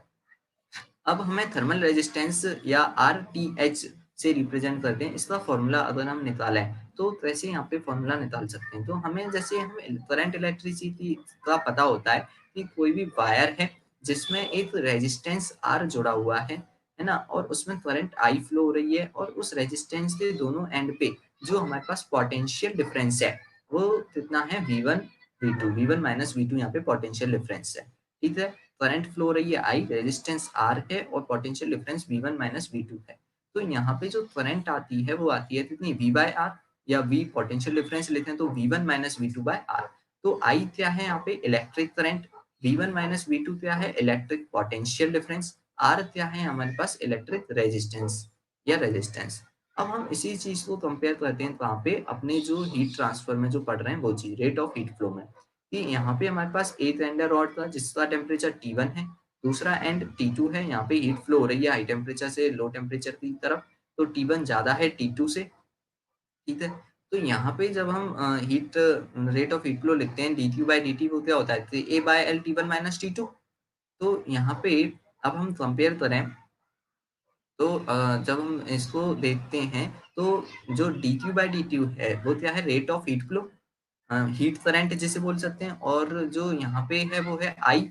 अब हमें थर्मल रेजिस्टेंस या आर टी एच से रिप्रेजेंट करते हैं, इसका फॉर्मूला अगर हम निकालें तो कैसे यहाँ पे फॉर्मूला निकाल सकते हैं। तो हमें जैसे हमें करंट इलेक्ट्रिसिटी का पता होता है कि कोई भी वायर है जिसमें एक रेजिस्टेंस आर जुड़ा हुआ है ना, और उसमें करंट आई फ्लो हो रही है, और उस रेजिस्टेंस के दोनों एंड पे जो हमारे पास पोटेंशियल डिफरेंस है वो कितना है, V1 V2, V1 minus V2 यहाँ पे पोटेंशियल डिफरेंस है। ठीक है, करंट फ्लो हो रही है आई, रेजिस्टेंस आर है, और potential difference V1 minus V2 है। तो यहाँ पे जो करंट आती है वो आती है कितनी, V बाय आर, या V पोटेंशियल डिफरेंस लेते हैं तो V1 minus V2 bye are. तो आई क्या है यहाँ पे electric current, V1 minus V2 क्या है इलेक्ट्रिक पोटेंशियल डिफरेंस, R क्या है हमारे पास इलेक्ट्रिक रेजिस्टेंस या रेजिस्टेंस। अब हम इसी चीज को कंपेयर करते हैं वहाँ पे अपने जो हीट ट्रांसफर में जो पढ़ रहे हैं वो चीज रेट ऑफ हीट फ्लो में, कि यहाँ पे हमारे पास एक एंड रॉड का जिसका टेम्परेचर T1 है, दूसरा एंड T2 है, यहाँ पे हीट फ्लो हो रही है हाई टेम्परेचर से लो टेम्परेचर की तरफ, तो T1 ज्यादा है T2 से, ठीक है। तो यहाँ पे जब हम heat rate of heat flow लिखते हैं D Q by D T, वो क्या होता है A by L T1 minus T2। तो यहाँ पे अब हम कंपेयर करें तो जब हम इसको देखते हैं तो जो D Q by D T है वो क्या है rate of heat flow, heat current जिसे बोल सकते हैं, और जो यहाँ पे है वो है आई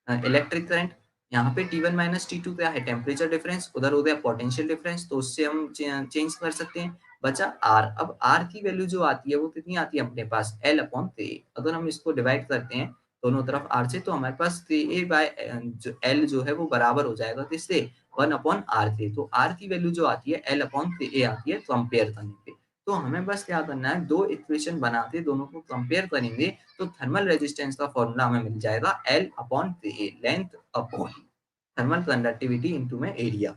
इलेक्ट्रिक करंट। यहाँ पे T1 माइनस T2 क्या है टेम्परेचर डिफरेंस, उधर हो गया पोटेंशियल डिफरेंस, तो उससे हम चेंज कर सकते हैं। बचा R, अब R की वैल्यू जो आती है वो कितनी आती है अपने पास L अपॉन K। अगर हम इसको डिवाइड करते हैं दोनों तरफ R से तो हमारे पास Ka बाय जो L जो है वो बराबर हो जाएगा किससे 1 अपॉन R से। तो R की वैल्यू जो आती है L अपॉन Ka आती है कंपेयर करने पे। तो हमें बस क्या करना है दो इक्वेशन बनाते दोनों को कंपेयर करेंगे तो थर्मल रेजिस्टेंस का फॉर्मूला हमें मिल जाएगा L upon K, length upon thermal conductivity into में एरिया,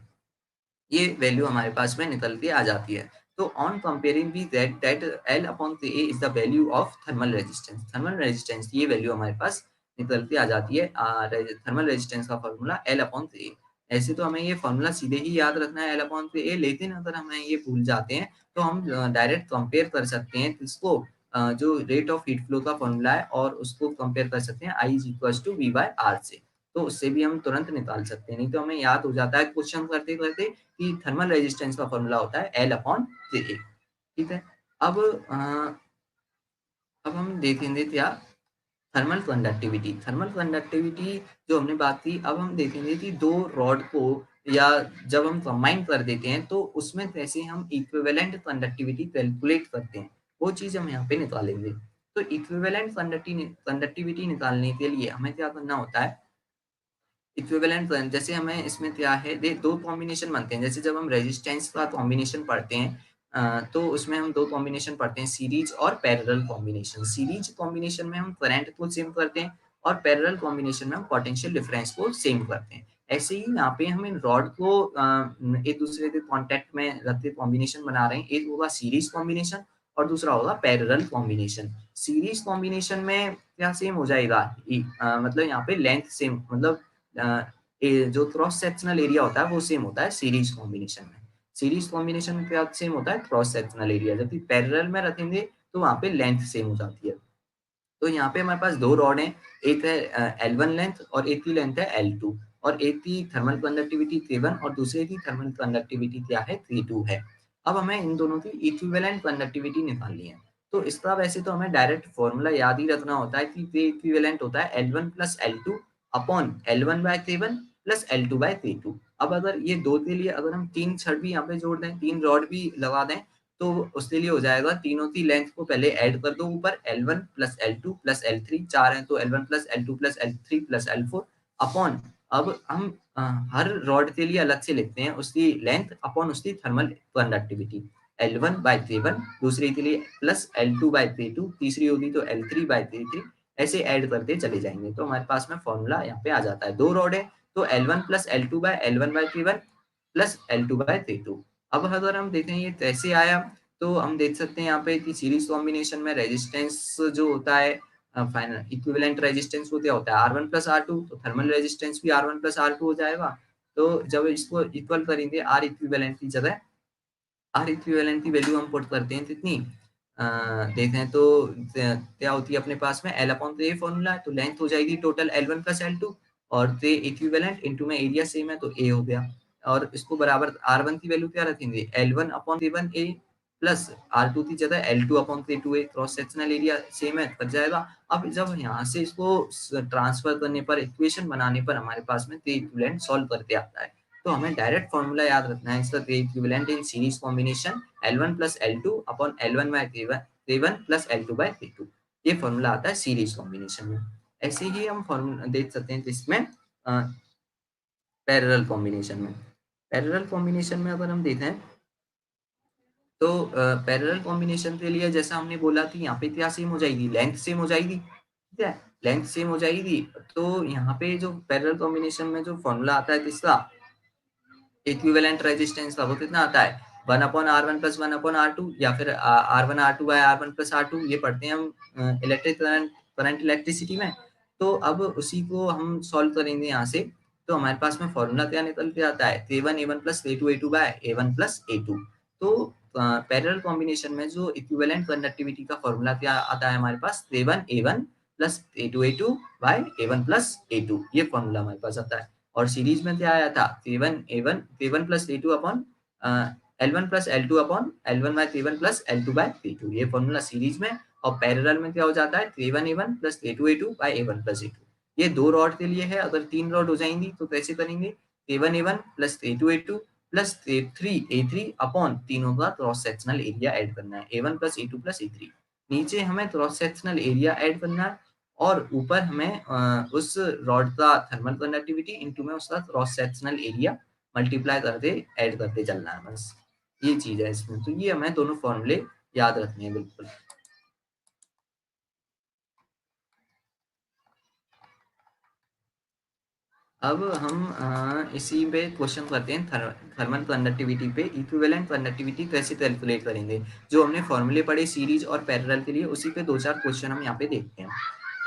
ये वैल्यू हमारे पास में निकल के आ जाती है। तो on comparing we that L upon K is the value of thermal resistance, thermal resistance ये वैल्यू हमारे पास निकल के आ जाती है थर्मल रेजिस्टेंस का फॉर्मूला L अपॉन के। ऐसे तो हमें ये फॉर्मूला सीधे ही याद रखना है L अपॉन के, लेकिन अगर हमें ये भूल जाते हैं तो हम डायरेक्ट कंपेयर कर सकते हैं इसको जो रेट ऑफ हीट फ्लो का फॉर्मूला है और उसको कंपेयर कर सकते हैं I is equal to V by R से, तो उससे भी हम तुरंत निकाल सकते हैं। नहीं तो हमें याद हो जाता है क्वेश्चन करते करते कि थर्मल रेजिस्टेंस का फॉर्मूला होता है L अपॉन के, ठीक है। अब अब हम देखेंगे क्या थर्मल कंडक्टिविटी, थर्मल कंडक्टिविटी जो हमने बात की, अब हम देखेंगे कि दो रॉड को या जब हम कंबाइन कर देते हैं तो उसमें कैसे हम इक्विवेलेंट कंडक्टिविटी कैलकुलेट करते हैं, वो चीज हम यहाँ पे निकालेंगे। तो इक्विवेलेंट कंडक्टिविटी निकालने के लिए हमें क्या करना होता है, इक्विवेलेंट जैसे हमें इसमें क्या है दो कॉम्बिनेशन बनते हैं, जैसे जब हम रेजिस्टेंस का कॉम्बिनेशन पढ़ते हैं तो उसमें हम दो कॉम्बिनेशन पढ़ते हैं सीरीज और पैरेलल कॉम्बिनेशन। सीरीज कॉम्बिनेशन में हम करंट को सेम करते हैं और पैरेलल कॉम्बिनेशन में हम पोटेंशियल डिफरेंस को सेम करते हैं। ऐसे ही यहाँ पे हम इन रॉड को एक दूसरे के कॉन्टेक्ट में रख के कॉम्बिनेशन बना रहे हैं, एक होगा सीरीज कॉम्बिनेशन और दूसरा होगा पैरेलल कॉम्बिनेशन। सीरीज कॉम्बिनेशन में क्या सेम हो जाएगा मतलब यहाँ पे लेंथ सेम, मतलब जो क्रॉस सेक्शनल एरिया होता है वो सेम होता है सीरीज कॉम्बिनेशन में। सीरीज कॉम्बिनेशन में क्या सेम होता है क्रॉस सेक्शनल एरिया, जबकि पैरेलल में रखेंगे तो वहां पे लेंथ सेम हो जाती है। तो यहाँ पे हमारे पास दो रॉड हैं, एक है L1 लेंथ और एक की लेंथ है L2, और एक की थर्मल कंडक्टिविटी K1 और दूसरे की थर्मल कंडक्टिविटी क्या है K2 है। अब हमें इन दोनों की इक्विवेलेंट कंडक्टिविटी निकालनी है। तो इसका वैसे तो हमें डायरेक्ट फॉर्मूला याद ही रखना होता है कि ये इक्विवेलेंट होता है L1 plus L2 upon L1 by K1 plus L2 by K2। अब अगर ये दो के लिए अगर हम तीन छड़ भी यहाँ पे जोड़ दें, तीन रॉड भी लगा दें, तो उसके लिए हो जाएगा तीनों की लेंथ को पहले ऐड कर दो ऊपर L1 plus L2 plus L3, चार है तो L1 plus L2 plus L3 plus L4 upon, अब हम हर रॉड के लिए अलग से लिखते हैं उसकी लेंथ अपॉन उसकी thermal conductivity L1 by K1, दूसरी के लिए प्लस L2 बाय K2, तीसरी होगी तो L3 बाय K3, ऐसे ऐड करते चले जाएंगे तो हमारे पास में फॉर्मूला यहाँ पे आ जाता है। दो रॉड है तो L1 plus L2 by L1 by K1 plus L2 by K2। अब अगर हम देखें ये कैसे आया, तो हम देख सकते हैं यहाँ पे कि सीरीज कॉम्बिनेशन में रेजिस्टेंस जो होता है फाइनल इक्विवेलेंट रेजिस्टेंस वो क्या होता है R1 प्लस R2, तो थर्मल रेजिस्टेंस भी R1 प्लस R2 हो जाएगा। तो जब इसको इक्वल करेंगे R इक्विवेलेंट की जगह, R इक्विवेलेंट की वैल्यू हम पुट करते हैं कितनी देखें तो क्या होती है अपने पास में L अपॉन ए फॉर्मूला है, तो लेंथ हो जाएगी टोटल L1 प्लस L2 और ते इक्विवेलेंट इनटू में एरिया सेम है तो A हो गया। और इसको बराबर R1 की वैल्यू क्या रखेंगे L1 upon K1 A plus R2 की जगह L2 upon K2 A, cross sectional area same है कट जाएगा। अब जब यहाँ से इसको ट्रांसफर करने पर इक्वेशन बनाने पर हमारे पास में ते इक्विवेलेंट सॉल्व करके आता है, तो हमें डायरेक्ट फॉर्मूला याद रखना है इसका equivalent in series combination L1 plus L2 upon L1 by K1 plus L2 by K2, ये फॉर्मूला आता है सीरीज कॉम्बिनेशन में। ऐसे ही हम फॉर्मूला देख सकते हैं इसमें पैरेलल कॉम्बिनेशन में। पैरेलल कॉम्बिनेशन में अगर हम देखें तो पैरेलल कॉम्बिनेशन के लिए जैसा हमने बोला कि यहाँ पे क्या सेम हो जाएगी, लेंथ सेम हो जाएगी, ठीक है, लेंथ सेम हो जाएगी। तो यहाँ पे जो पैरेलल कॉम्बिनेशन में जो फॉर्मूला आता है किसका, इक्विवेलेंट रेजिस्टेंस का, वो कितना आता है 1/R1 + 1/R2, या फिर R1R2/R1 + R2, ये पढ़ते हैं हम इलेक्ट्रिक करंट इलेक्ट्रिसिटी में। तो अब उसी को हम सॉल्व करेंगे यहाँ से। तो हमारे पास में फॉर्मूला क्या निकल के आता है, K1A1 + K2A2/A1 + A2। तो पैरेलल कॉम्बिनेशन में जो इक्विवेलेंट कंडक्टिविटी का फॉर्मूला क्या आता है हमारे पास, K1A1 + K2A2/A1 + A2, ये फॉर्मूला हमारे पास आता है। और सीरीज में क्या आया था, K1 + K2 upon L1 + L2 upon L1/K1 + L2/K2, ये फॉर्मूला सीरीज में। और पैरेलल में क्या हो जाता है, K1A1 + K2A2/A1 + A2। ये 2 रॉड के लिए है, अगर 3 रॉड हो जाएंगी तो कैसे करेंगे, K1A1 + K2A2 + K3A3 अपॉन तीनों का क्रॉस सेक्शनल एरिया ऐड करना है, A1 + A2 + A3। नीचे हमें क्रॉस सेक्शनल एरिया ऐड करना है, और ऊपर हमें उस रॉड का थर्मल कंडक्टिविटी इंटू में उसका क्रॉस सेक्शनल एरिया मल्टीप्लाई करके ऐड करते चलना है, बस ये चीज है इसमें। तो ये हमें दोनों फॉर्मूले याद रखने हैं बिल्कुल। अब हम इसी पे क्वेश्चन करते हैं, थर्मल कंडक्टिविटी पे इक्विवेलेंट कंडक्टिविटी कैसे कैलकुलेट करेंगे। जो हमने फॉर्मूले पढ़े सीरीज और पैरेलल के लिए, उसी पे 2-4 क्वेश्चन हम यहाँ पे देखते हैं।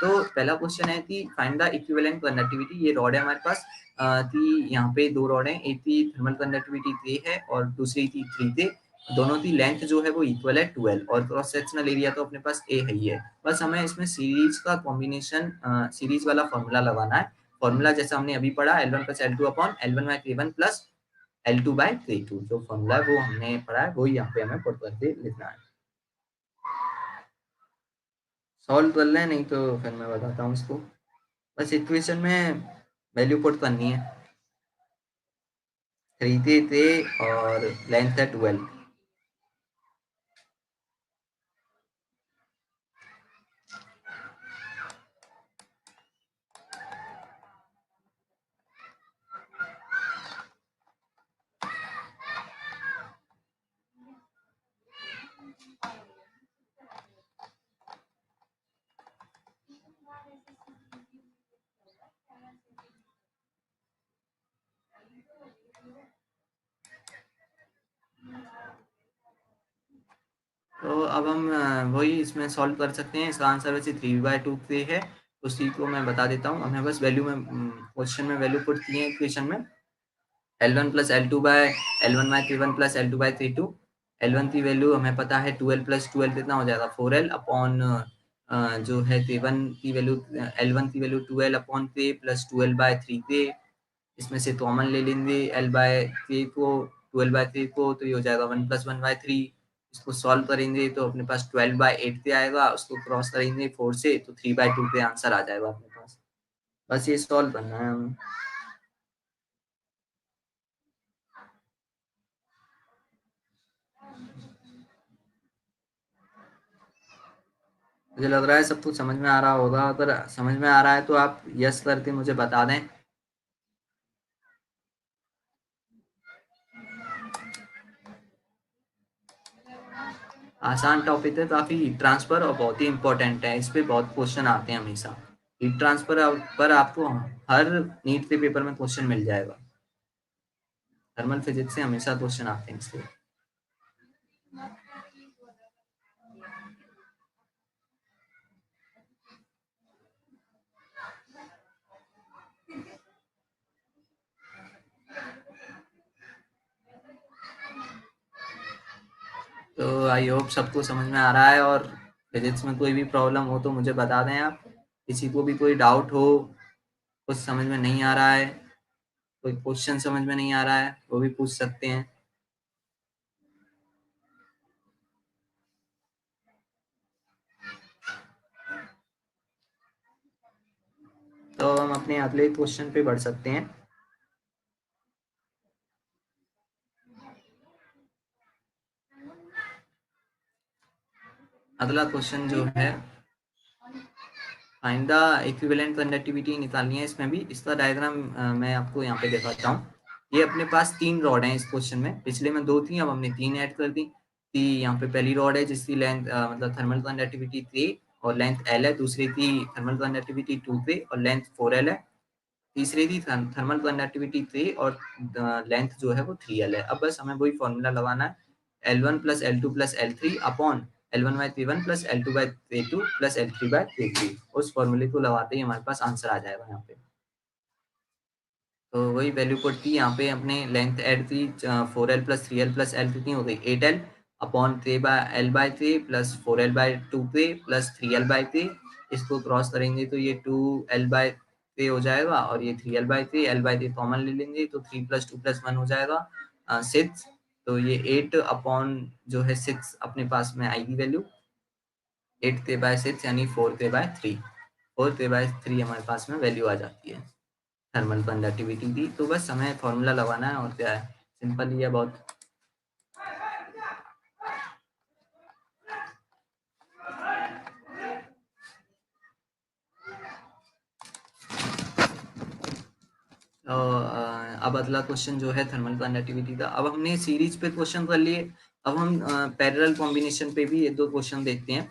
तो पहला क्वेश्चन है कि फाइंड द इक्विवेलेंट कंडक्टिविटी। ये रॉड है हमारे पास, कि यहाँ पे 2 रॉड है, एक की थर्मल कंडक्टिविटी K है और दूसरी की 3K। दोनों की लेंथ जो है वो इक्वल है 12, और क्रॉस सेक्शनल एरिया तो अपने पास A है ही है। बस हमें इसमें सीरीज का कॉम्बिनेशन, सीरीज वाला फॉर्मूला लगाना है। फॉर्मूला जैसा हमने अभी पढ़ा, L1 + L2 upon L1/K1 + L2/K2, जो फॉर्मूला है वो हमने पढ़ा है, वो यहाँ पे हमें पुट करके लिखना है। सॉल्व कर लें, नहीं तो फिर मैं बताता हूँ इसको। बस इक्वेशन में वैल्यू पुट करनी है, 3 थे और लेंथ है 12। तो अब हम वही इसमें सॉल्व कर सकते हैं। इसका आंसर वैसे 3/2 से है, उसी को मैं बता देता हूँ। हमें बस वैल्यू में क्वेश्चन में वैल्यू पुट की है इक्वेशन में, L1 + L2/L1/K1 + L2/K2। L1 की वैल्यू हमें पता है 12 + 12 कितना हो जाएगा 4L अपॉन जो है K1 की वैल्यू, L1 की वैल्यू 12 अपॉन K + 12/3K। इसमें से कॉमन ले लेंगे L/K को, 12/K को, तो ये हो जाएगा 1 + 1/3। इसको सॉल्व करेंगे तो अपने पास 12/8 के आएगा, उसको क्रॉस करेंगे 4 से तो 3/2 पे आंसर आ जाएगा अपने पास। बस ये सॉल्व करना है हमें। मुझे लग रहा है सब कुछ समझ में आ रहा होगा। अगर समझ में आ रहा है तो आप यस करके मुझे बता दें। आसान टॉपिक है काफी, हीट ट्रांसफर, और बहुत ही इंपॉर्टेंट है, इस पे बहुत क्वेश्चन आते हैं हमेशा। हीट ट्रांसफर पर आपको हर नीट के पेपर में क्वेश्चन मिल जाएगा। थर्मल फिजिक्स से हमेशा क्वेश्चन आते हैं इसके। तो आई होप सबको समझ में आ रहा है, और फिजिक्स में कोई भी प्रॉब्लम हो तो मुझे बता दें आप। किसी को भी कोई डाउट हो, कुछ समझ में नहीं आ रहा है, कोई क्वेश्चन समझ में नहीं आ रहा है, वो भी पूछ सकते हैं। तो हम अपने अगले क्वेश्चन पे बढ़ सकते हैं। अगला क्वेश्चन जो है, फाइंड द इक्विवेलेंट कंडक्टिविटी निकालनी है। इसमें भी इसका डायग्राम मैं आपको यहाँ पे दिखाता हूँ। ये अपने पास 3 रॉड हैं इस क्वेश्चन में, पिछले में 2 थी, अब हमने 3 ऐड कर दी। यहाँ पे पहली रॉड है जिसकी लेंथ मतलब थर्मल कंडक्टिविटी 3 और लेंथ L है, दूसरी थी थर्मल कंडक्टिविटी 2 और लेंथ 4L है, तीसरी थी थर्मल कंडक्टिविटी 3 और लेंथ जो है वो 3L है। अब बस हमें वही फॉर्मूला लगाना है, L1 plus L2 plus L3 upon L1 by T1 plus L2 by T2 plus L3 by T3। उस फॉर्मूले को लगाते ही हमारे पास आंसर आ जाएगा यहाँ पे। तो वही वैल्यू पुट की यहाँ पे अपने लेंथ ऐड थी 4L plus 3L plus L कितनी हो गई 8L upon 3L/3 plus 4L/2 plus 3L/3। इसको क्रॉस करेंगे तो ये 2L/3 हो जाएगा और ये 3L/3, L/3 कॉमन ले लेंगे तो 3 प्लस 2 प्लस 1 हो जाएगा 6। तो ये 8 अपॉन जो है 6 अपने पास में आएगी वैल्यू 8/6 यानी 4/3। 4/3 हमारे पास में वैल्यू आ जाती है थर्मल कंडक्टिविटी की। तो बस हमें फॉर्मूला लगाना है और क्या है, सिंपल ही है बहुत। तो अब अगला क्वेश्चन जो है थर्मल कंडक्टिविटी का, अब हमने सीरीज पे क्वेश्चन कर लिए, अब हम पैरेलल कॉम्बिनेशन पे भी ये दो क्वेश्चन देखते हैं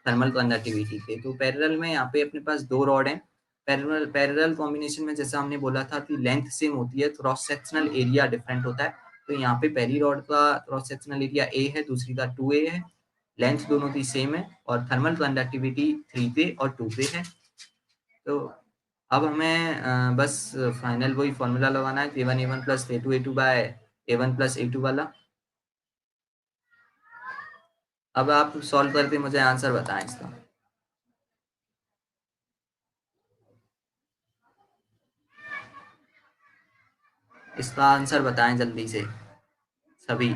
थर्मल कंडक्टिविटी के। तो पैरेलल में यहाँ पे अपने पास दो रॉड हैं। पैरेलल कॉम्बिनेशन में जैसा हमने बोला था कि लेंथ सेम होती है, क्रॉस सेक्शनल एरिया डिफरेंट होता है। तो यहाँ पे पहली रॉड का क्रॉस सेक्शनल एरिया A है, दूसरी का 2A है, लेंथ दोनों की सेम है और थर्मल कंडक्टिविटी 3 और 2 है। तो अब हमें बस फाइनल वही फॉर्मूला लगाना है K1A1 plus K2A2 bye A1 plus A2 वाला। अब आप सॉल्व करके मुझे आंसर बताएं इसका। इसका आंसर बताएं जल्दी से सभी।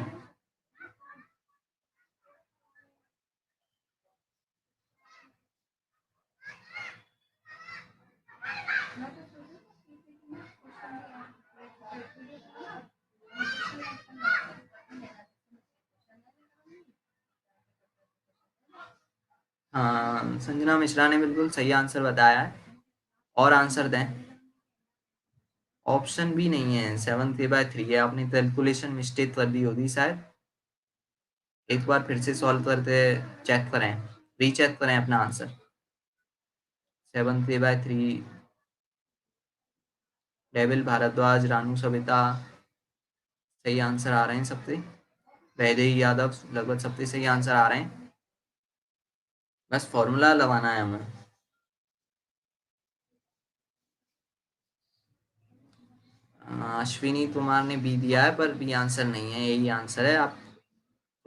हाँ, संजना मिश्रा ने बिल्कुल सही आंसर बताया है। और आंसर दें। ऑप्शन भी नहीं है, 7/3 है। आपने कैलकुलेशन मिस्टेक कर दी होगी शायद। एक बार फिर से सॉल्व करके चेक करें, रीचेक करें अपना आंसर। 7/3 डेविल भारद्वाज, रानू सविता, सही आंसर आ रहे हैं सबसे। वैदेही यादव, लगभग सबसे सही आंसर आ रहे हैं। बस फॉर्मूला लगाना है हमें। अश्विनी कुमार ने बी दिया है पर बी आंसर नहीं है, यही आंसर है। आप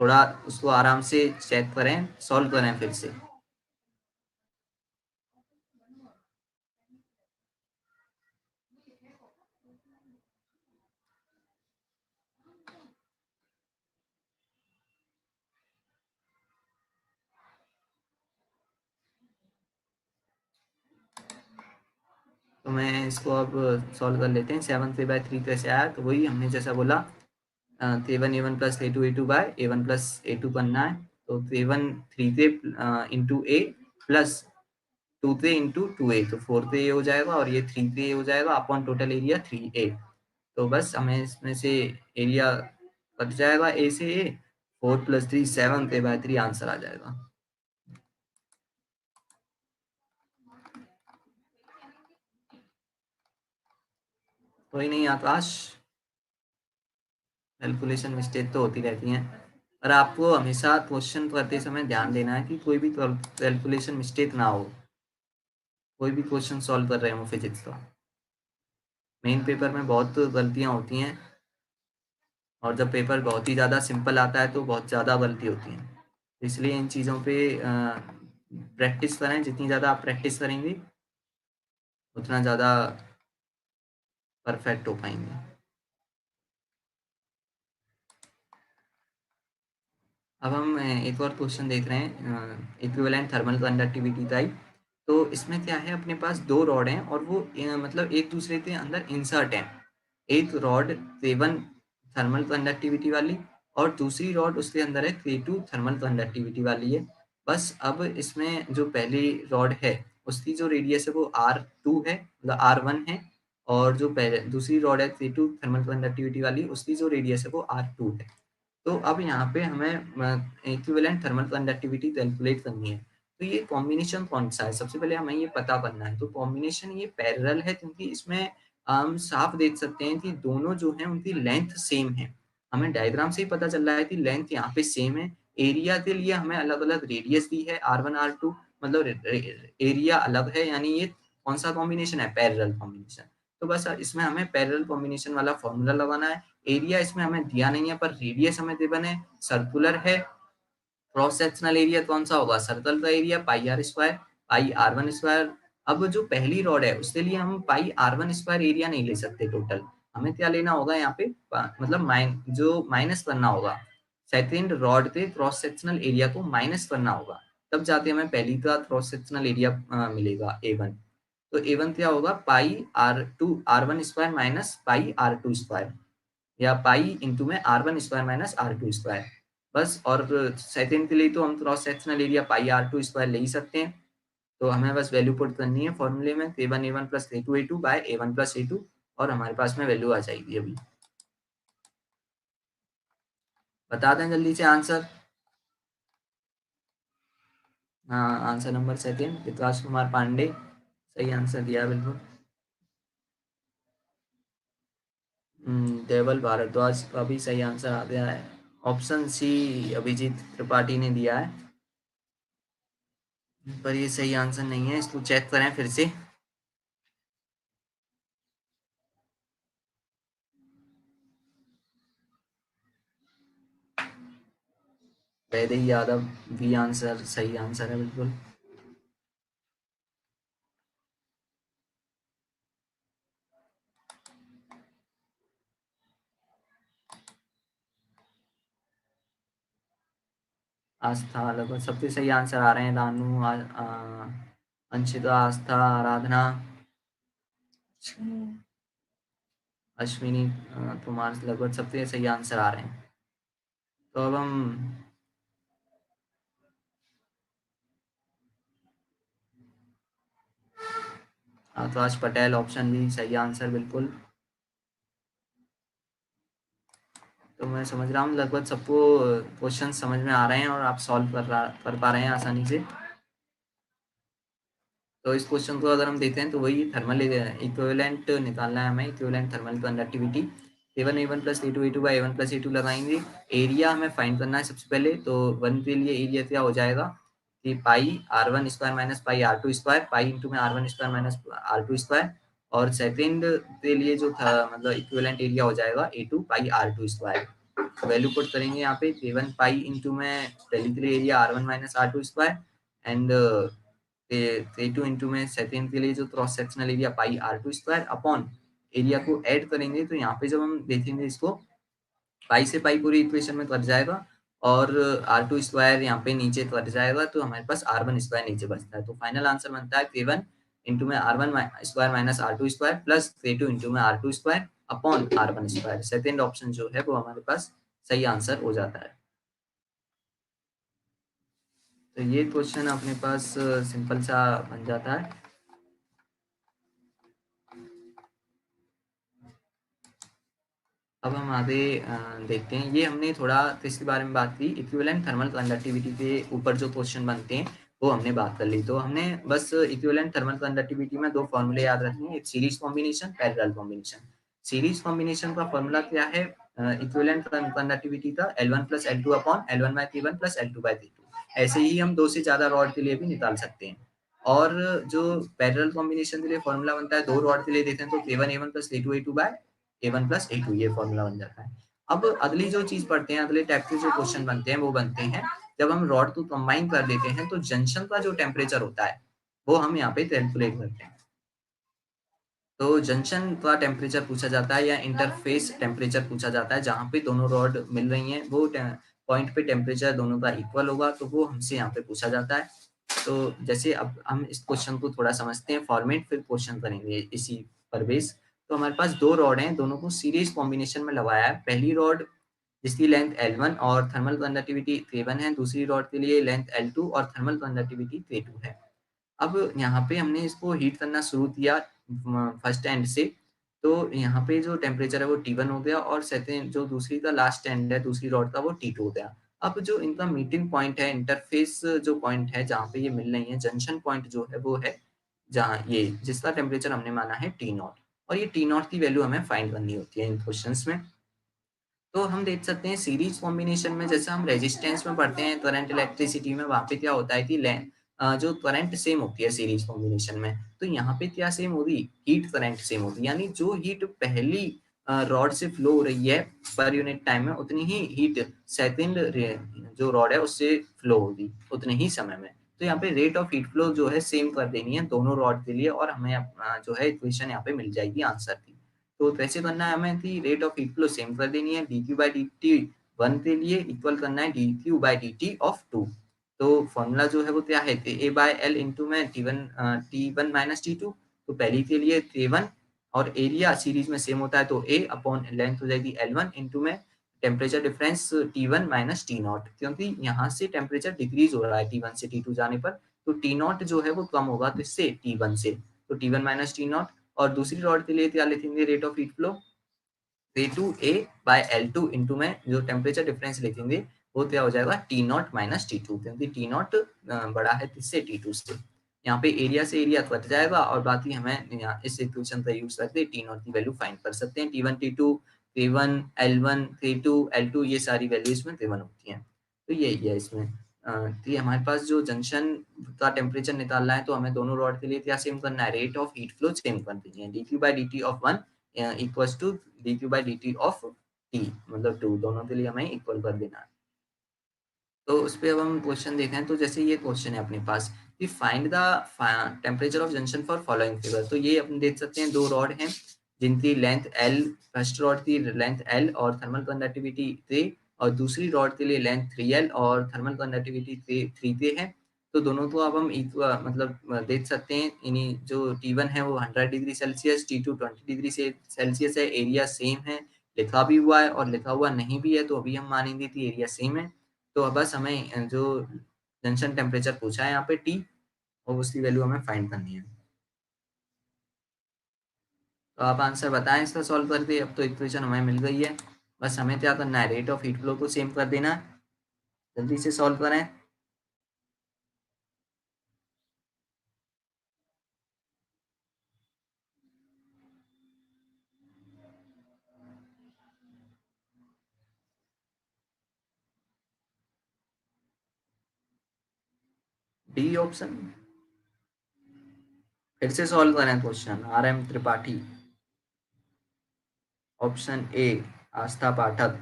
थोड़ा उसको आराम से चेक करें, सॉल्व करें फिर से। तो मैं इसको अब सॉल्व कर लेते हैं। 7/3 कैसे आया, तो वही हमने जैसा बोला K1A1 plus K2A2 bye A1 plus A2 करना है। तो K1 3 into A plus 2 into 2A, तो 4 हो जाएगा और ये 3 हो जाएगा अपॉन टोटल एरिया 3A। तो बस हमें इसमें से एरिया कट जाएगा A से A, 4 प्लस 3 7/3 आंसर आ जाएगा। कोई नहीं आकाश, कैलकुलेशन मिस्टेक तो होती रहती हैं, पर आपको हमेशा क्वेश्चन करते समय ध्यान देना है कि कोई भी कैलकुलेशन मिस्टेक ना हो, कोई भी क्वेश्चन सॉल्व कर रहे हो फिजिक्स का। मेन पेपर में बहुत गलतियां होती हैं और जब पेपर बहुत ही ज़्यादा सिंपल आता है तो बहुत ज़्यादा गलती होती है। इसलिए इन चीज़ों पे प्रैक्टिस करें, जितनी ज़्यादा आप प्रैक्टिस करेंगे उतना ज़्यादा परफेक्ट हो पाएंगे। अब हम एक और क्वेश्चन देख रहे हैं इक्विवेलेंट थर्मल कंडक्टिविटी का ही। तो इसमें क्या है, अपने पास दो रॉड हैं और वो मतलब एक दूसरे के अंदर इंसर्ट हैं। एक रॉड K1 थर्मल कंडक्टिविटी वाली और दूसरी रॉड उसके अंदर है K2 थर्मल कंडक्टिविटी वाली है। बस अब इसमें जो पहली रॉड है उसकी जो रेडियस है वो R2 है, मतलब R1 है, और जो पहले दूसरी रॉड है K2 थर्मल कंडक्टिविटी वाली उसकी जो रेडियस है वो R2 है। तो अब यहाँ पे हमें इक्विवेलेंट थर्मल कंडक्टिविटी कैलकुलेट करनी है। तो ये कॉम्बिनेशन कौन-सा है? सबसे पहले हमें ये पता करना है। तो कॉम्बिनेशन ये पैरेलल है, क्योंकि इसमें हम साफ देख सकते हैं कि दोनों जो हैं उनकी लेंथ सेम है। हमें डायग्राम से ही पता चल रहा है कि लेंथ यहाँ पे सेम है। एरिया के लिए हमें अलग-अलग रेडियस दी है R1 R2, मतलब रे रे एरिया अलग है, यानी ये कौन-सा कॉम्बिनेशन है? Parallel combination. तो बस इसमें हमें पैरेलल कॉम्बिनेशन वाला फॉर्मूला लगाना है। एरिया इसमें हमें दिया नहीं है, पर रेडियस हमें गिवन है, सर्कुलर है। क्रॉस सेक्शनल एरिया कौन सा होगा? सर्कल का area pi R square, pi R one square. अब जो पहली रॉड है उसके लिए हम pi R one square area नहीं ले सकते टोटल। हमें क्या लेना होगा यहाँ पे? मतलब जो माइनस करना होगा, सेकेंड रॉड के क्रॉस सेक्शनल एरिया को माइनस करना होगा, तब जाके हमें पहली का क्रॉस सेक्शनल एरिया मिलेगा A1। तो A1 क्या होगा? Pi R one square minus pi R two square, या पाई इंटू में R one square minus R two square. बस, और सेकंड के लिए तो हम cross sectional area pi R two square ले ही सकते हैं। तो हमें बस वैल्यू पुट करनी है फॉर्मूले में, A1 plus A2 bye A1 plus A2, और हमारे पास में वैल्यू आ जाएगी। अभी बता दें जल्दी से आंसर। हाँ, आंसर नंबर सेकेंड, विकास कुमार पांडे सही आंसर दिया है बिल्कुल। देवल भारद्वाज का भी सही आंसर आ गया है। ऑप्शन सी अभिजीत त्रिपाठी ने दिया है, पर ये सही आंसर नहीं है, इसको चेक करें फिर से। वैदेही यादव भी आंसर सही आंसर है बिल्कुल। आस्था, लगभग सबके सही आंसर आ रहे हैं। रानू, अंशिता, आस्था, आराधना, अश्विनी, तुम्हारे लगभग सबके सही आंसर आ रहे हैं। तो अब हम आकाश पटेल, ऑप्शन बी सही आंसर बिल्कुल। तो मैं समझ रहा हूँ लगभग सबको क्वेश्चन समझ में आ रहे हैं और आप सॉल्व कर पा रहे हैं आसानी से। तो इस क्वेश्चन को अगर हम देखते हैं तो वही थर्मल इक्विवेलेंट निकालना है हमें, equivalent thermal conductivity. A1 plus A2 by A1 plus A2 लगाएंगे। एरिया हमें फाइंड करना है सबसे पहले, तो 1 के लिए एरिया क्या हो जाएगा कि pi R one square minus pi R two square, pi into में R one square minus R two square. और सेकेंड के लिए जो था मतलब इक्विवेलेंट एरिया हो जाएगा A2 pi R two square. Value put करेंगे यहाँ पे, A1 पाई इंटू में पहले के लिए area R one minus R two square, and A2 into में सेकेंड के लिए जो cross sectional area pi R two square upon area को ऐड करेंगे। तो यहाँ पे जब हम देखेंगे इसको, पाई से पाई पूरी इक्वेशन में कट जाएगा, और आर टू स्क्वायर यहाँ पे नीचे कट जाएगा, तो हमारे पास आर वन स्क्वायर नीचे बचता है। तो फाइनल आंसर बनता है K1 इंटू में R one square minus R two square plus K2 into में R two square upon R one square. Second option जो है वो हमारे पास सही आंसर हो जाता है। तो ये क्वेश्चन अपने पास सिंपल सा बन जाता है। अब हम आगे देखते हैं। ये हमने थोड़ा किसके बारे में बात की, इक्विवेलेंट थर्मल कंडक्टिविटी के ऊपर जो क्वेश्चन बनते हैं वो हमने बात कर ली। तो हमने बस इक्विवेलेंट थर्मल कंडक्टिविटी में दो फॉर्मूले याद रखने हैं, एक series combination, parallel combination. Series combination का फॉर्मूला क्या है इक्विवेलेंट कंडक्टिविटी का? L1 plus L2 upon L1 by K1 plus L2 by K2। ऐसे ही हम दो से ज्यादा रॉड के लिए भी निकाल सकते हैं। और जो पैरेलल कॉम्बिनेशन के लिए फॉर्मूला बनता है, दो रॉड के लिए देखें तो K1 A1 plus K2 A2 bye A1 plus A2, ये फॉर्मूला बन जाता है। अब अगली जो चीज पढ़ते हैं, अगले टाइप के जो क्वेश्चन बनते हैं वो बनते हैं जब हम रॉड को कंबाइन कर देते हैं, तो जंक्शन का जो टेम्परेचर होता है वो हम यहाँ पे कैलकुलेट करते हैं। तो जंक्शन का टेम्परेचर पूछा जाता है, या इंटरफेस टेम्परेचर पूछा जाता है, जहाँ पे दोनों रॉड मिल रही हैं वो पॉइंट पे टेम्परेचर दोनों का इक्वल होगा, तो वो हमसे यहाँ पे पूछा जाता है। तो जैसे अब हम इस क्वेश्चन को थोड़ा समझते हैं फॉर्मेट, फिर क्वेश्चन करेंगे इसी पर बेस। तो हमारे पास दो रॉड हैं, दोनों को सीरीज कॉम्बिनेशन में लगाया है। पहली रॉड जिसकी लेंथ L1 और थर्मल कंडक्टिविटी K1 है, दूसरी रॉड के लिए लेंथ L2 और थर्मल कंडक्टिविटी K2 है। अब यहाँ पे हमने इसको हीट करना शुरू किया फर्स्ट एंड से, तो यहाँ पे जो टेम्परेचर है वो T1 हो गया और सेकंड जो दूसरी का लास्ट एंड है दूसरी रॉड का वो T2 हो गया। अब जो इनका मीटिंग पॉइंट है, इंटरफ़ेस जो पॉइंट है जहाँ पे ये मिल रही हैं, जंक्शन पॉइंट जो है वो है जहाँ ये जिसका टेम्परेचर हमने माना है T0 और ये T0 की वैल्यू हमें फाइंड करनी होती है इन क्वेश्चंस में। तो हम देख सकते हैं सीरीज कॉम्बिनेशन में जैसे हम रेजिस्टेंस में पढ़ते हैं करंट इलेक्ट्रिसिटी में वहाँ पे क्या होता है कि जो करंट सेम होती है सीरीज कॉम्बिनेशन में, तो यहाँ पे क्या सेम होगी, हीट करंट सेम होगी, यानी जो हीट पहली रॉड से फ्लो हो रही है पर यूनिट टाइम में उतनी ही हीट सेकंड जो रॉड है उससे फ्लो होगी उतने ही समय में। तो यहाँ पे रेट ऑफ हीट फ्लो जो है सेम कर देनी है दोनों रॉड के लिए और हमें जो है इक्वेशन यहाँ पे मिल जाएगी आंसर की। तो कैसे करना है हमें कि rate of heat flow same कर देनी है, dq by D T one के लिए इक्वल करना है dq by D T of two. तो फॉर्मूला जो है वो क्या है, ए बाय एल इंटू में T one minus T two. तो पहली के लिए K1 और एरिया सीरीज में सेम होता है तो ए अपॉन लेंथ हो जाएगी L1 इंटू में temperature difference T1 minus T not, क्योंकि यहाँ से टेम्परेचर डिक्रीज हो रहा है T1 से T2 जाने पर, तो टी नॉट जो है वो कम होगा तो इससे T1 से, तो T1 माइनस टी नॉट। और दूसरी रॉड के लिए क्या लिखेंगे rate of heat flow, V2A by L2 into में जो टेम्परेचर डिफरेंस लिखेंगे वो क्या हो जाएगा T0 माइनस T2, क्योंकि T0 बड़ा है किससे, T2 से। यहाँ पे एरिया से एरिया कट जाएगा और बाकी हमें यहाँ इस इक्वेशन का यूज करके T0 की वैल्यू फाइंड कर सकते हैं। T1 T2 K1 L1 K2 L2 ये सारी वैल्यू इसमें गिवन होती हैं। तो यही है इसमें तो ये हमारे पास जो जंक्शन का टेम्परेचर निकालना है तो हमें दोनों रॉड के लिए क्या सेम करना है, rate of heat flow same कर देनी है, dq by dt of one equals to dq by dt of t, मतलब टू, दोनों के लिए हमें इक्वल कर देना है। तो उस पे अब हम क्वेश्चन देखते हैं। तो जैसे ये क्वेश्चन है अपने पास कि find the temperature of junction for following figure. तो ये अपन देख सकते हैं दो रॉड हैं जिनकी लेंथ एल, फर्स्ट रॉड की लेंथ एल और थर्मल कंडक्टिविटी थे और दूसरी रॉड के लिए लेंथ 3L और थर्मल कंडक्टिविटी 3K है। तो दोनों को अब हम मतलब देख सकते हैं, इन्हीं जो T1 है वो 100 degree Celsius, T2 20 degree Celsius है, एरिया सेम है, लिखा भी हुआ है और लिखा हुआ नहीं भी है तो अभी हम मानेंगे कि एरिया सेम है। तो बस हमें जो जंक्शन टेम्परेचर पूछा है यहाँ पे T और उसकी वैल्यू हमें फाइंड करनी है। तो आप आंसर बताएं इसका सॉल्व करके। अब तो इक्वेशन हमें मिल गई है, बस हमें क्या करना है, रेट ऑफ हीट फ्लो को सेम कर देना है। जल्दी से सॉल्व करें। डी ऑप्शन, फिर से सॉल्व करें question, RM Tripathi. Option A Aastha Pathak.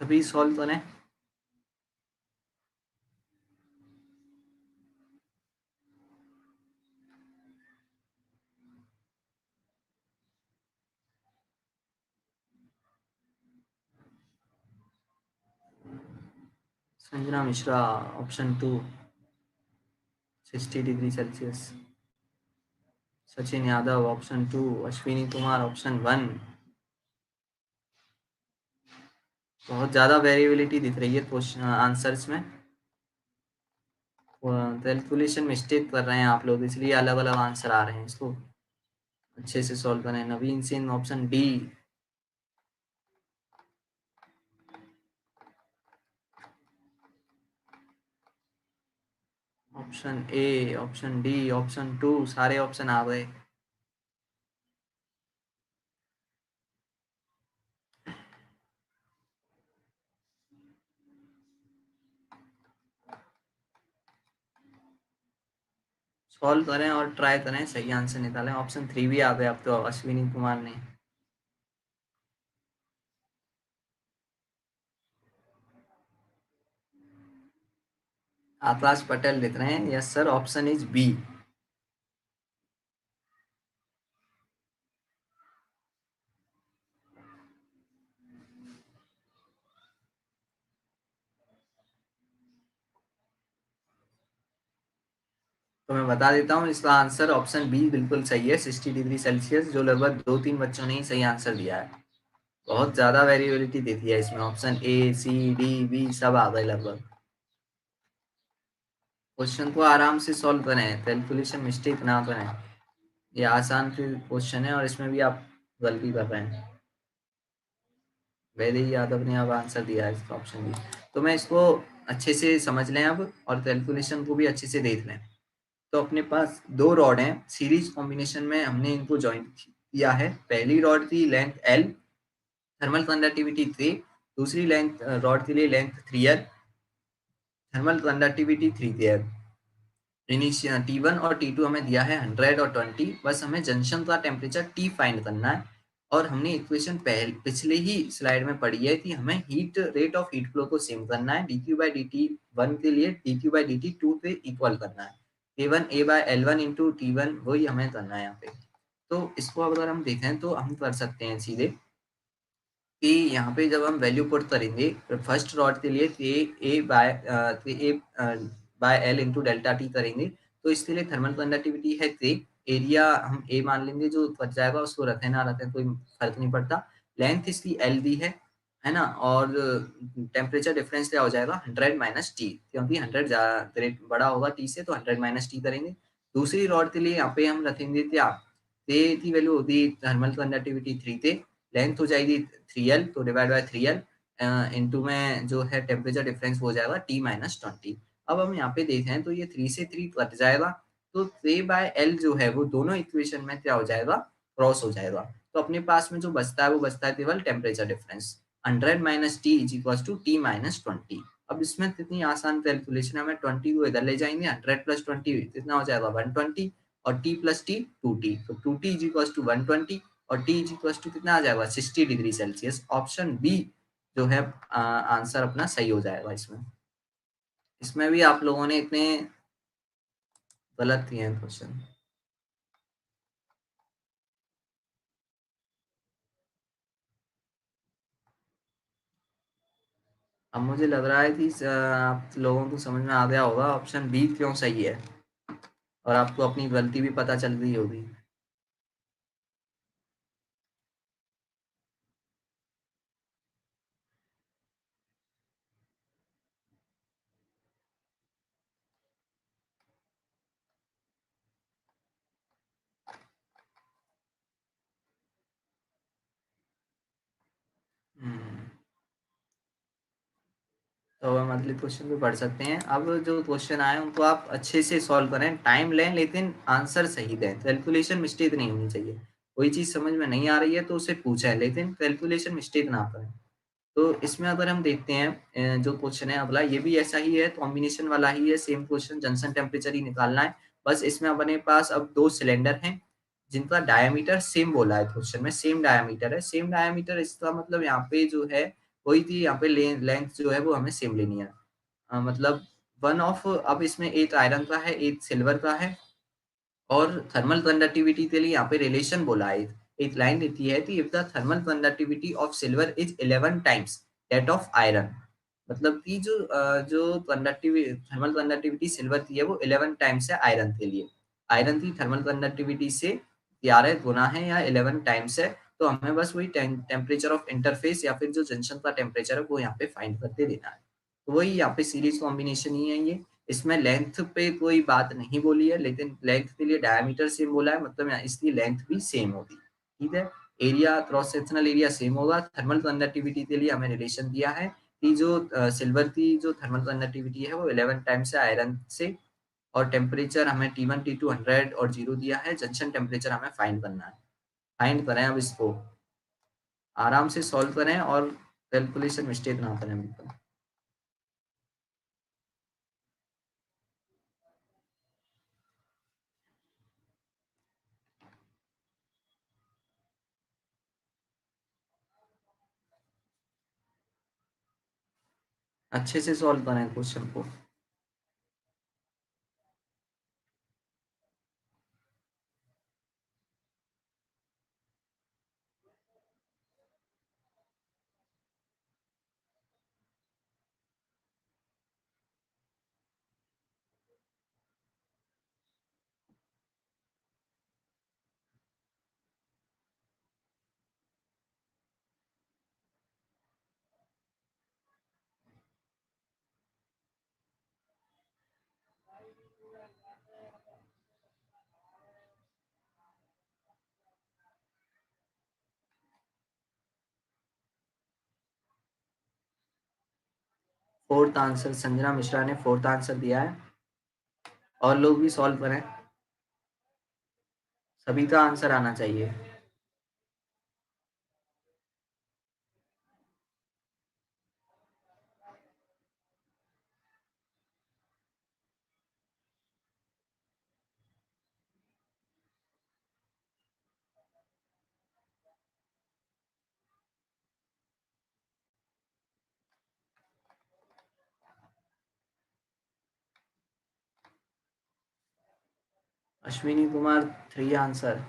सभी सॉल्व करें। Sanjana Mishra option 2 60 degree Celsius. Sachin Yadav option 2, Ashwini Kumar option 1। बहुत ज़्यादा वेरिएबिलिटी दिख रही है क्वेश्चन आंसर्स में, कैलकुलेशन मिस्टेक कर रहे हैं आप लोग इसलिए अलग अलग आंसर आ रहे हैं, इसको अच्छे से सॉल्व करें। Naveen Singh option D. Option A, option D, option 2, सारे ऑप्शन आ गए। सॉल्व करें और ट्राई करें सही आंसर निकालें। ऑप्शन 3 भी आ गए अब तो अश्विनी कुमार ने। आकाश पटेल लिख रहे हैं yes sir option is B. तो मैं बता देता हूँ इसका आंसर ऑप्शन बी बिल्कुल सही है, 60 डिग्री सेल्सियस, जो लगभग 2-3 बच्चों ने ही सही आंसर दिया है। बहुत ज़्यादा वेरिएबिलिटी देती है इसमें, option A C D B सब आ गए लगभग। क्वेश्चन को आराम से सॉल्व करें, कैलकुलेशन मिस्टेक ना करें। ये आसान क्वेश्चन है और इसमें भी आप गलती कर रहे हैं। वैदेही यादव ने अब आंसर दिया है इसका ऑप्शन बी। तो मैं इसको अच्छे से समझ लें अब, और कैलकुलेशन को भी अच्छे से देख लें। तो अपने पास दो रॉड हैं, सीरीज कॉम्बिनेशन में हमने इनको ज्वाइंट किया है। पहली रॉड की लेंथ एल, थर्मल कंडक्टिविटी 3, दूसरी लेंथ रॉड के लिए length 3 L, thermal conductivity 3 initial T1 और T2 हमें दिया है 100 और 20। बस हमें जंक्शन का टेम्परेचर T फाइंड करना है। और हमने इक्वेशन पिछले ही स्लाइड में पढ़ी है कि हमें heat rate of heat flow को सेम करना है। dQ/dt 1 के लिए dQ/dt 2 पे इक्वल करना है। K1A/L1 इंटू T1 वही हमें करना है यहाँ पे। तो इसको अगर हम देखें तो हम कर सकते हैं सीधे कि यहाँ पे जब हम वैल्यू पुट करेंगे फर्स्ट रॉड के लिए A by L into delta T करेंगे, तो इसके लिए थर्मल कंडक्टिविटी है के, एरिया हम ए मान लेंगे, जो बच जाएगा उसको रखें ना रखें कोई फर्क नहीं पड़ता। लेंथ इसकी एल दी है ना, और टेम्परेचर डिफरेंस क्या हो जाएगा 100 - टी, क्योंकि 100 बड़ा होगा टी से, तो 100 - टी करेंगे। दूसरी रॉड के लिए यहाँ पे हम रखेंगे क्या, ए की वैल्यू होती है थर्मल कंडक्टिविटी 3 थे, लेंथ हो जाएगी 3L, तो डिवाइड बाय 3L इंटू में जो है टेम्परेचर डिफरेंस हो जाएगा T - 20। अब हम यहाँ पे देखें तो ये 3 से 3 कट जाएगा, तो K/L जो है वो दोनों इक्वेशन में क्या हो जाएगा, क्रॉस हो जाएगा। तो अपने पास में जो बचता है वो बचता है केवल temperature difference, 100 - T is equal to T - 20। अब इसमें कितनी आसान कैलकुलेशन है, हमें 20 को इधर ले जाएंगे, 100 + 20 कितना हो जाएगा 120, और T+T 2T, तो 2T इज इक्वल टू 120, और टी इज इक्वल टू कितना आ जाएगा 60 डिग्री सेल्सियस। ऑप्शन बी जो है आंसर अपना सही हो जाएगा इसमें। इसमें भी आप लोगों ने इतने गलत किए हैं क्वेश्चन। अब मुझे लग रहा है कि आप लोगों को समझ में आ गया होगा ऑप्शन बी क्यों सही है, और आपको अपनी गलती भी पता चल गई होगी। हम्म, तो अब हम अगले क्वेश्चन पे बढ़ सकते हैं। अब जो क्वेश्चन आए उनको आप अच्छे से सॉल्व करें, टाइम लें लेकिन आंसर सही दें, कैलकुलेशन मिस्टेक नहीं होनी चाहिए। कोई चीज़ समझ में नहीं आ रही है तो उसे पूछें, लेकिन कैलकुलेशन मिस्टेक ना करें। तो इसमें अगर हम देखते हैं जो क्वेश्चन है अगला, ये भी ऐसा ही है, कॉम्बिनेशन वाला ही है, सेम क्वेश्चन, जंक्शन टेम्परेचर ही निकालना है। बस इसमें अपने पास अब दो सिलेंडर हैं जिनका डायमीटर सेम बोला है क्वेश्चन में, सेम डायमीटर है। सेम डायमीटर इसका मतलब यहाँ पे जो है वही थी, यहाँ पे लेंथ जो है वो हमें सेम लेनी है। मतलब वन ऑफ, अब इसमें एक आयरन का है एक सिल्वर का है, और थर्मल कंडक्टिविटी के लिए यहाँ पे रिलेशन बोला है। एक लाइन देती है कि if the thermal conductivity of silver is 11 times that of iron, मतलब कि जो कंडक्टिविटी थर्मल कंडक्टिविटी सिल्वर की है वो 11 टाइम्स है आयरन के लिए। आयरन की थर्मल कंडक्टिविटी से 11 गुना है या 11 टाइम्स है, तो हमें बस वही टेम्परेचर ऑफ इंटरफेस या फिर जो जंक्शन का टेम्परेचर है वो यहाँ पे फाइंड करके देना है। तो वही यहाँ पे सीरीज कॉम्बिनेशन ही है ये। इसमें लेंथ पे कोई बात नहीं बोली है, लेकिन लेंथ के लिए डायमीटर सेम बोला है, मतलब यहाँ इसकी लेंथ भी सेम होगी। ठीक है, area cross sectional area same होगा। थर्मल कंडक्टिविटी के लिए हमें रिलेशन दिया है कि जो सिल्वर की जो थर्मल कंडक्टिविटी है वो 11 टाइम्स है आयरन से, और टेम्परेचर हमें T1 T2 100 और 0 दिया है। जंक्शन टेम्परेचर हमें फाइंड करना है। फाइंड करें अब इसको, आराम से सॉल्व करें और कैलकुलेशन मिस्टेक ना करें बिल्कुल। अच्छे से सॉल्व करें क्वेश्चन को। फोर्थ आंसर संजना मिश्रा ने फोर्थ आंसर दिया है। और लोग भी सॉल्व करें, सभी का आंसर आना चाहिए। Ashwini Kumar 3 answer.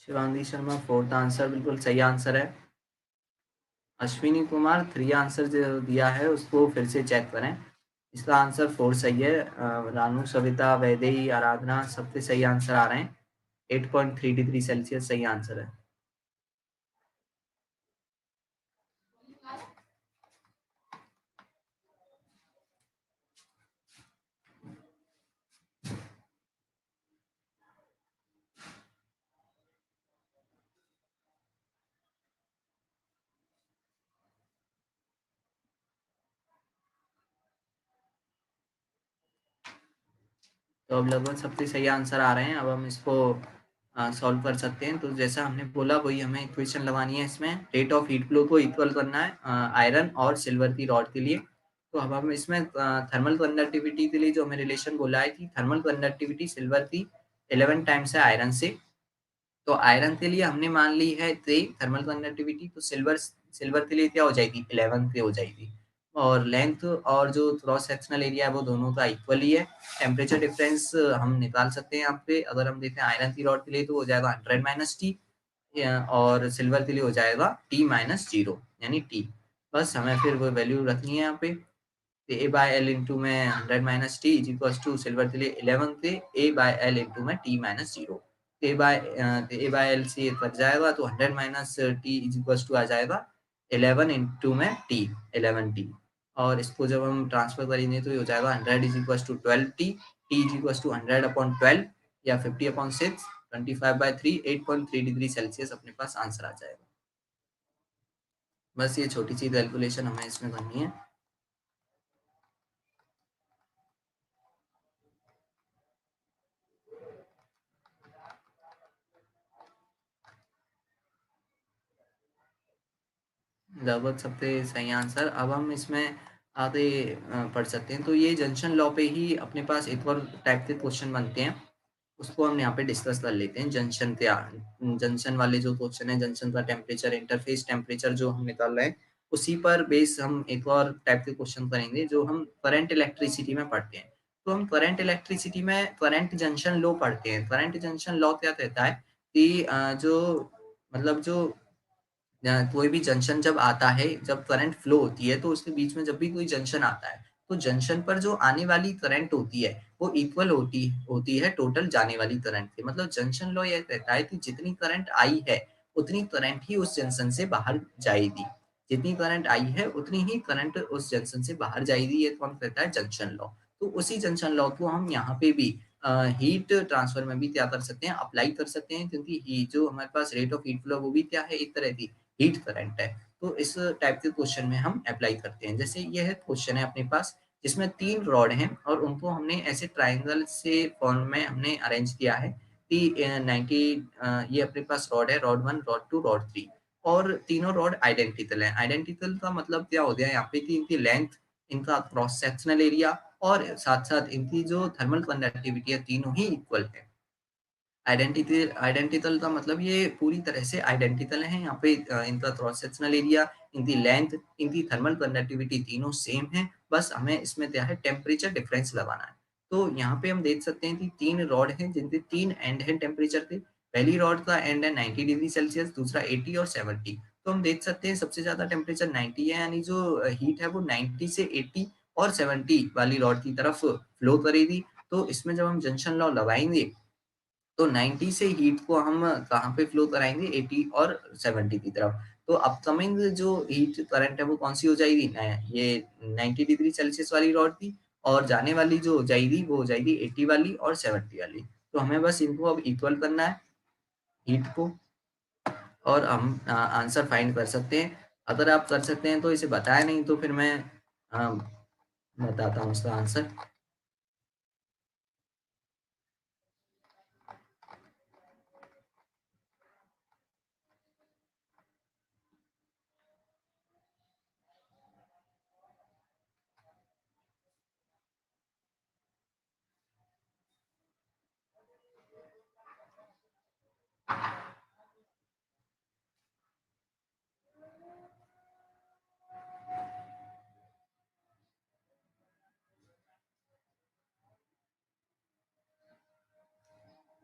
Shivangi Sharma fourth answer बिल्कुल सही आंसर है। अश्विनी कुमार 3 आंसर जो दिया है उसको फिर से चेक करें। इसका आंसर 4 सही है। रानू, सविता, वैदेही, आराधना सबके सही आंसर आ रहे हैं। 8.3 डिग्री सेल्सियस सही आंसर है। तो अब लगभग सबके सही आंसर आ रहे हैं। अब हम इसको सॉल्व कर सकते हैं। तो जैसा हमने बोला वही हमें इक्वेशन लगानी है। इसमें रेट ऑफ हीट फ्लो को इक्वल करना है आयरन और सिल्वर की रॉड के लिए। तो अब हम इसमें थर्मल कंडक्टिविटी के लिए जो हमें रिलेशन बोला है कि थर्मल कंडक्टिविटी सिल्वर की 11 टाइम्स है आयरन से। तो आयरन के लिए हमने मान ली है 3 थर्मल कंडक्टिविटी, तो सिल्वर सिल्वर के लिए क्या हो जाएगी 11 पे हो जाएगी। और लेंथ और जो क्रॉस सेक्शनल एरिया है वो दोनों का इक्वल ही है। टेम्परेचर डिफरेंस हम निकाल सकते हैं यहाँ पे। अगर हम देखें आयरन की रॉड के लिए तो हो जाएगा 100 - T, और सिल्वर के लिए हो जाएगा T - 0 यानी T। बस हमें फिर वो वैल्यू रखनी है यहाँ पे। ए बाय एल इंटू में 100 - T is equal to silver के लिए 11 थे ए बाय एल इंटू में T - 0। ए बाय एल से कट जाएगा तो 100 - T इज इक्वल टू आ जाएगा 11 इंटू में T, 11T। और इसको जब हम ट्रांसफर करेंगे तो ये हो जाएगा 100 is equal to 12T, T is equal to 100/12 या 50/6, 25/3, 8.3 डिग्री सेल्सियस अपने पास आंसर आ जाएगा। बस ये छोटी सी कैलकुलेशन हमें इसमें करनी है। लगभग सबके सही आंसर। अब हम इसमें आगे पढ़ सकते हैं। तो ये जंक्शन लॉ पे ही अपने पास एक और टाइप के क्वेश्चन बनते हैं, उसको हम यहाँ पे डिस्कस कर लेते हैं। जंक्शन क्या, जंक्शन वाले जो क्वेश्चन है, जंक्शन का टेम्परेचर, इंटरफेस टेम्परेचर जो हम निकाल रहे हैं उसी पर बेस हम एक और टाइप के क्वेश्चन करेंगे जो हम करंट इलेक्ट्रिसिटी में पढ़ते हैं। तो हम करंट इलेक्ट्रिसिटी में करंट जंक्शन लॉ पढ़ते हैं। करंट जंक्शन लॉ क्या कहता है कि जो मतलब जो कोई भी जंक्शन जब आता है, जब करंट फ्लो होती है तो उसके बीच में जब भी कोई जंक्शन आता है तो जंक्शन पर जो आने वाली करंट होती है वो इक्वल होती होती है टोटल जाने वाली करंट के। मतलब जंक्शन लॉ ये कहता है कि जितनी करंट आई है उतनी करंट ही उस जंक्शन से बाहर जाएगी। जितनी करंट आई है उतनी ही करंट उस जंक्शन से बाहर जाएगी। ये कौन कहता है, जंक्शन लॉ। तो उसी जंक्शन लॉ को हम यहाँ पे भी हीट ट्रांसफर में भी क्या कर सकते हैं, अप्लाई कर सकते हैं। क्योंकि जो हमारे पास रेट ऑफ हीट फ्लो वो भी क्या है, एक तरह की हीट करंट है। तो इस टाइप के क्वेश्चन में हम अप्लाई करते हैं। जैसे ये है क्वेश्चन है अपने पास जिसमें 3 रॉड हैं और उनको हमने ऐसे ट्रायंगल से फॉर्म में हमने अरेंज किया है कि 90 ये अपने पास रॉड है, रॉड 1, रॉड 2, रॉड 3। और तीनों रॉड आइडेंटिकल है। आइडेंटिकल का मतलब क्या हो गया यहाँ पे कि इनकी लेंथ, इनका क्रॉस सेक्शनल एरिया और साथ साथ इनकी जो थर्मल कंडक्टिविटी है तीनों ही इक्वल है। आइडेंटिकल का मतलब ये पूरी तरह से आइडेंटिकल है। यहाँ पे इनका क्रॉस सेक्शनल एरिया, इनकी लेंथ, इनकी थर्मल कंडक्टिविटी तीनों सेम है। बस हमें इसमें क्या है, टेम्परेचर डिफरेंस लगाना है। तो यहाँ पे हम देख सकते हैं कि 3 रॉड हैं जिनके 3 एंड हैं टेम्परेचर के। पहली रॉड का एंड है 90 डिग्री सेल्सियस, दूसरा 80 और 70। तो हम देख सकते हैं सबसे ज़्यादा टेम्परेचर 90 है, यानी जो हीट है वो 90 से 80 और 70 वाली रॉड की तरफ फ्लो करेगी। तो इसमें जब हम जंक्शन लॉ लगाएँगे, तो 90 से हीट को हम कहाँ पे फ्लो कराएँगे, 80 और 70 की तरफ। तो अपकमिंग जो हीट करंट है वो कौन-सी हो जाएगी? ये 90 डिग्री सेल्सियस वाली रॉड थी, और जाने वाली जो जाएगी वो हो जाएगी 80 वाली और 70 वाली। तो हमें बस इनको अब इक्वल करना है, हीट को, और हम आंसर फाइंड कर सकते हैं। अगर आप कर सकते हैं तो इसे बताएँ, नहीं तो फिर मैं अ, बताता हूँ इसका आंसर।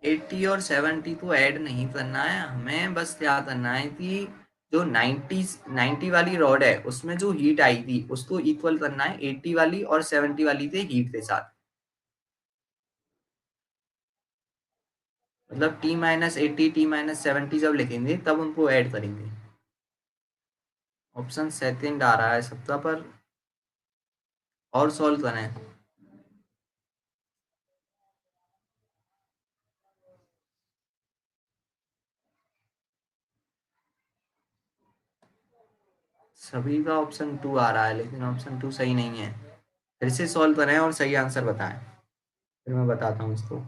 80 और 70 को ऐड नहीं करना है, हमें बस क्या करना है कि जो 90 वाली रॉड है उसमें जो हीट आई थी उसको इक्वल करना है 80 वाली और 70 वाली थे हीट के साथ। मतलब टी माइनस 80 टी माइनस 70 जब लिखेंगे तब उनको ऐड करेंगे। ऑप्शन सेकंड आ रहा है सबका, पर और सॉल्व करें। सभी का ऑप्शन टू आ रहा है, लेकिन ऑप्शन टू सही नहीं है। फिर से सॉल्व करें और सही आंसर बताएं, फिर मैं बताता हूँ इसको।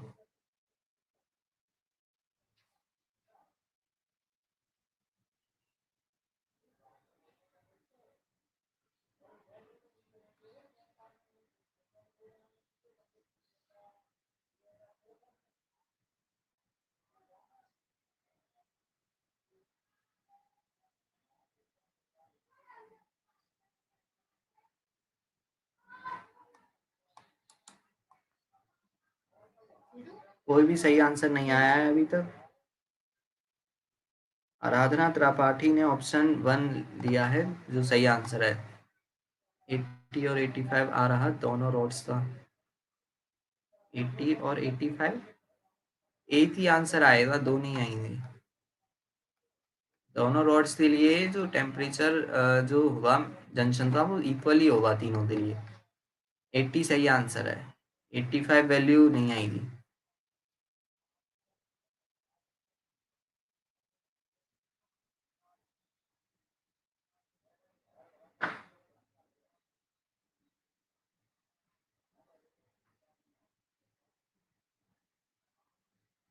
कोई भी सही आंसर नहीं आया है अभी तक। आराधना त्रिपाठी ने ऑप्शन वन दिया है, जो सही आंसर है। 80 और 85 आ रहा दोनों रोड्स का। 80 और 85, एक ही आंसर आएगा, दो नहीं आएंगे। दोनों रोड्स के लिए जो टेम्परेचर जो होगा जंक्शन का वो इक्वल ही होगा तीनों के लिए। 80 सही आंसर है, 85 वैल्यू नहीं आएगी।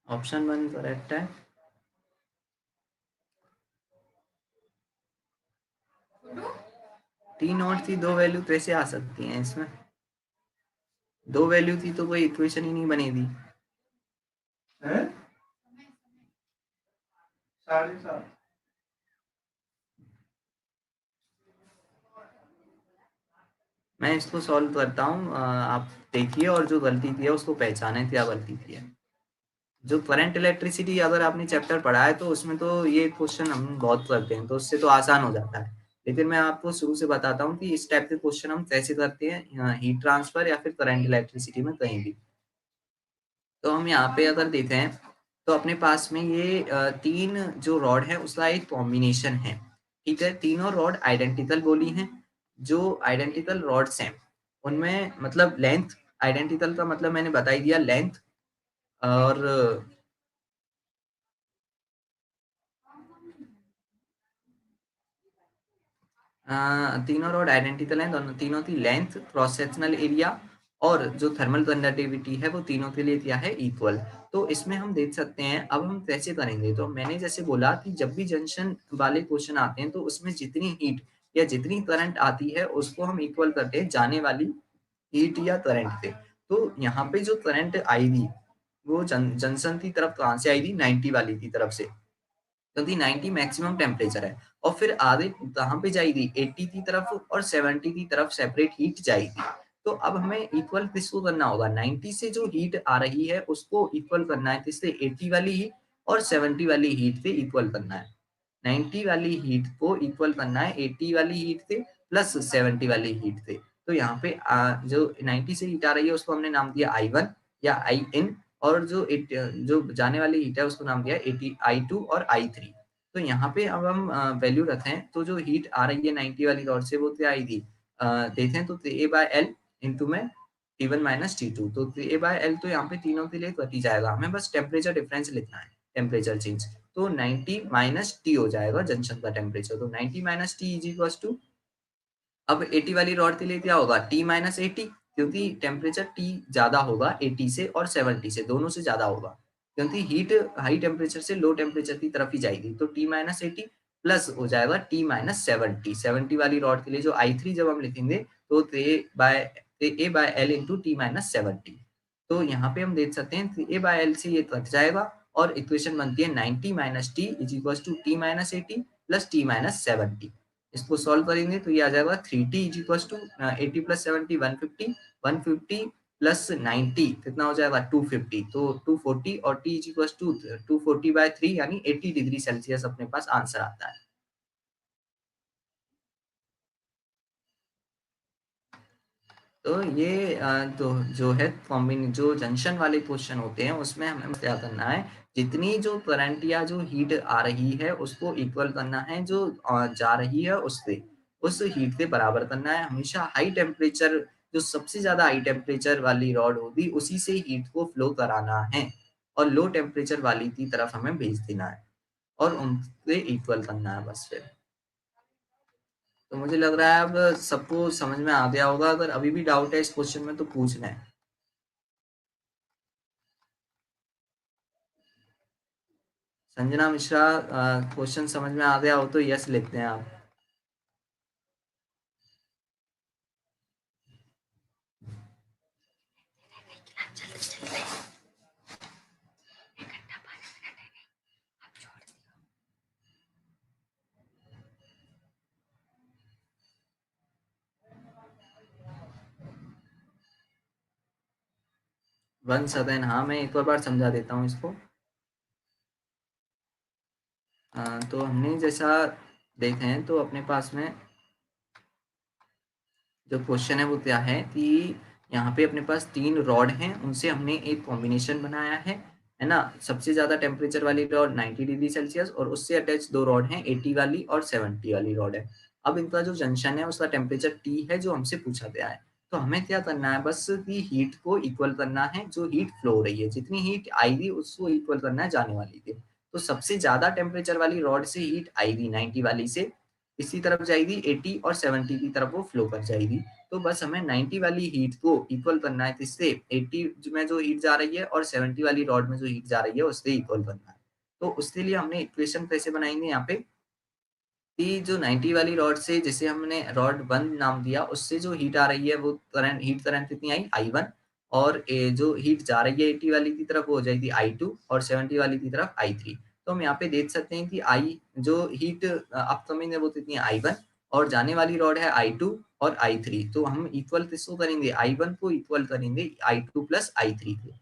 ऑप्शन वन करेक्ट है। तीन और थी, दो वैल्यू कैसे आ सकती हैं इसमें? दो वैल्यू थी तो कोई इक्वेशन ही नहीं बनेगी। हैं? 7:30। मैं इसको सॉल्व करता हूँ, आप देखिए, और जो गलती की है उसको पहचाने, क्या गलती की है। जो करंट इलेक्ट्रिसिटी अगर आपने चैप्टर पढ़ा है तो उसमें तो ये क्वेश्चन हम बहुत करते हैं, तो उससे तो आसान हो जाता है। लेकिन मैं आपको शुरू से बताता हूँ कि इस टाइप के क्वेश्चन हम कैसे करते हैं हीट ट्रांसफर या फिर करंट इलेक्ट्रिसिटी में कहीं भी। तो हम यहाँ पे अगर देखें तो अपने पास में ये तीन जो रॉड है उसका एक कॉम्बिनेशन है। ठीक है, तीनों रॉड आइडेंटिकल बोली हैं। जो आइडेंटिकल रॉड्स हैं उनमें मतलब लेंथ, आइडेंटिकल का मतलब मैंने बता ही दिया, लेंथ। और तीनों रॉड आइडेंटिकल हैं, दोनों तीनों की लेंथ, क्रॉस सेक्शनल एरिया और जो थर्मल कंडक्टिविटी है वो तीनों के लिए क्या है, इक्वल। तो इसमें हम देख सकते हैं, अब हम कैसे करेंगे, तो मैंने जैसे बोला कि जब भी जंक्शन वाले क्वेश्चन आते हैं तो उसमें जितनी हीट या जितनी करंट आती है उसको हम इक्वल करते हैं जाने वाली हीट या करंट से। तो यहाँ पे जो करंट आएगी वो जंक्शन की तरफ कहाँ से आएगी, 90 वाली की तरफ से, क्योंकि 90 मैक्सिमम टेम्परेचर है। और फिर आगे कहाँ पे जाएगी, 80 की तरफ और 70 की तरफ सेपरेट हीट जाएगी। तो अब हमें इक्वल किसको करना होगा, 90 से जो हीट आ रही है उसको इक्वल करना है किससे, 80 वाली हीट और 70 वाली हीट से इक्वल करना है। 90 वाली हीट को इक्वल करना है 80 वाली हीट से प्लस 70 वाली हीट से। तो यहाँ पे जो 90 से हीट आ रही है उसको हमने नाम दिया I1 या In, और जो जाने वाली हीट है उसको नाम दिया 80 I2 और I3। तो यहाँ पे अब हम वैल्यू रखें तो जो हीट आ रही है 90 वाली रॉड से वो क्या आएगी, देखें तो A/L इंटू में T1 माइनस T2। तो A/L तो यहाँ पे तीनों के लिए कट ही जाएगा, हमें बस टेम्परेचर डिफरेंस लिखना है, टेम्परेचर चेंज। तो 90 माइनस टी हो जाएगा जंक्शन का टेम्परेचर। तो 90 minus T is equal to, अब 80 वाली रॉड के लिए क्या होगा, T माइनस 80, क्योंकि टेम्परेचर T ज्यादा होगा 80 से और 70 से, दोनों से ज्यादा होगा, क्योंकि हीट हाई टेम्परेचर से लो टेम्परेचर की तरफ ही जाएगी। तो T माइनस 80 प्लस हो जाएगा T माइनस 70। 70 वाली रॉड के लिए जो I3 जब हम लिखेंगे तो A/L इंटू टी माइनस 70। तो यहाँ पे हम देख सकते हैं A/L से ये कट जाएगा और इक्वेशन बनती है 90 minus T is equal to T minus 80 plus T minus 70। इसको सॉल्व करेंगे तो ये आ जाएगा 3t is equal to 80 plus 70 150, 150 plus 90 कितना हो जाएगा 250। तो 240 और t इज इक्वल टू 240/3 यानी 80 डिग्री सेल्सियस अपने पास आंसर आता है। तो ये तो जो है कॉम्बिन जो जंक्शन वाले क्वेश्चन होते हैं उसमें हमें क्या करना है, जितनी जो करंट या जो हीट आ रही है उसको इक्वल करना है जो जा रही है उससे, उस हीट से बराबर करना है। हमेशा हाई टेम्परेचर, जो सबसे ज्यादा हाई टेम्परेचर वाली रॉड होगी उसी से हीट को फ्लो कराना है, और लो टेम्परेचर वाली की तरफ हमें भेज देना है और उनसे इक्वल करना है बस फिर। तो मुझे लग रहा है अब सबको समझ में आ गया होगा, अगर अभी भी डाउट है इस क्वेश्चन में तो पूछ लें। संजना मिश्रा, क्वेश्चन समझ में आ गया हो तो यस लिखते हैं आप। वन सेकेंड, हाँ मैं एक और बार समझा देता हूँ इसको। तो हमने जैसा देखे हैं तो अपने पास में जो क्वेश्चन है वो क्या है कि यहाँ पे अपने पास 3 रॉड हैं, उनसे हमने एक कॉम्बिनेशन बनाया है ना। सबसे ज्यादा टेम्परेचर वाली रॉड 90 डिग्री सेल्सियस और उससे अटैच 2 रॉड हैं 80 वाली और 70 वाली रॉड है। अब इनका जो जंक्शन है उसका टेम्परेचर T है जो हमसे पूछा गया है। तो हमें क्या करना है, बस की हीट को इक्वल करना है, जो हीट फ्लो हो रही है जितनी हीट आएगी उसको इक्वल करना है जाने वाली थी। तो सबसे ज्यादा टेम्परेचर वाली रॉड से हीट आएगी 90 वाली से, इसी तरफ जाएगी 80 और 70 की तरफ वो फ्लो कर जाएगी। तो बस हमें 90 वाली हीट को इक्वल करना है किससे, 80 में जो हीट जा रही है और 70 वाली रॉड में जो हीट जा रही है उससे इक्वल करना है। तो उसके लिए हमने इक्वेशन कैसे बनाएंगे यहाँ पे, कि जो 90 वाली रॉड से, जिसे हमने रॉड 1 नाम दिया, उससे जो हीट आ रही है वो करंट, हीट करंट कितनी आई I1, और जो हीट जा रही है 80 वाली की तरफ वो हो जाएगी I2 और 70 वाली की तरफ I3। तो हम यहाँ पे देख सकते हैं कि आई जो हीट अपकमिंग है वो कितनी है I1, और जाने वाली रॉड है I2 और I3। तो हम इक्वल किसको करेंगे, I1 को इक्वल करेंगे I2 प्लस I3 को।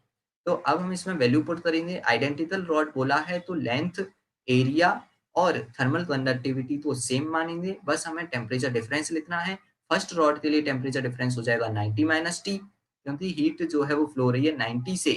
तो अब हम इसमें वैल्यू पुट करेंगे, आइडेंटिकल रॉड बोला है तो लेंथ, एरिया और थर्मल कंडक्टिविटी को सेम मानेंगे, बस हमें टेम्परेचर डिफरेंस लिखना है। फर्स्ट रॉड के लिए टेम्परेचर डिफरेंस हो जाएगा 90 माइनस टी, क्योंकि हीट जो है वो फ्लो हो रही है 90 से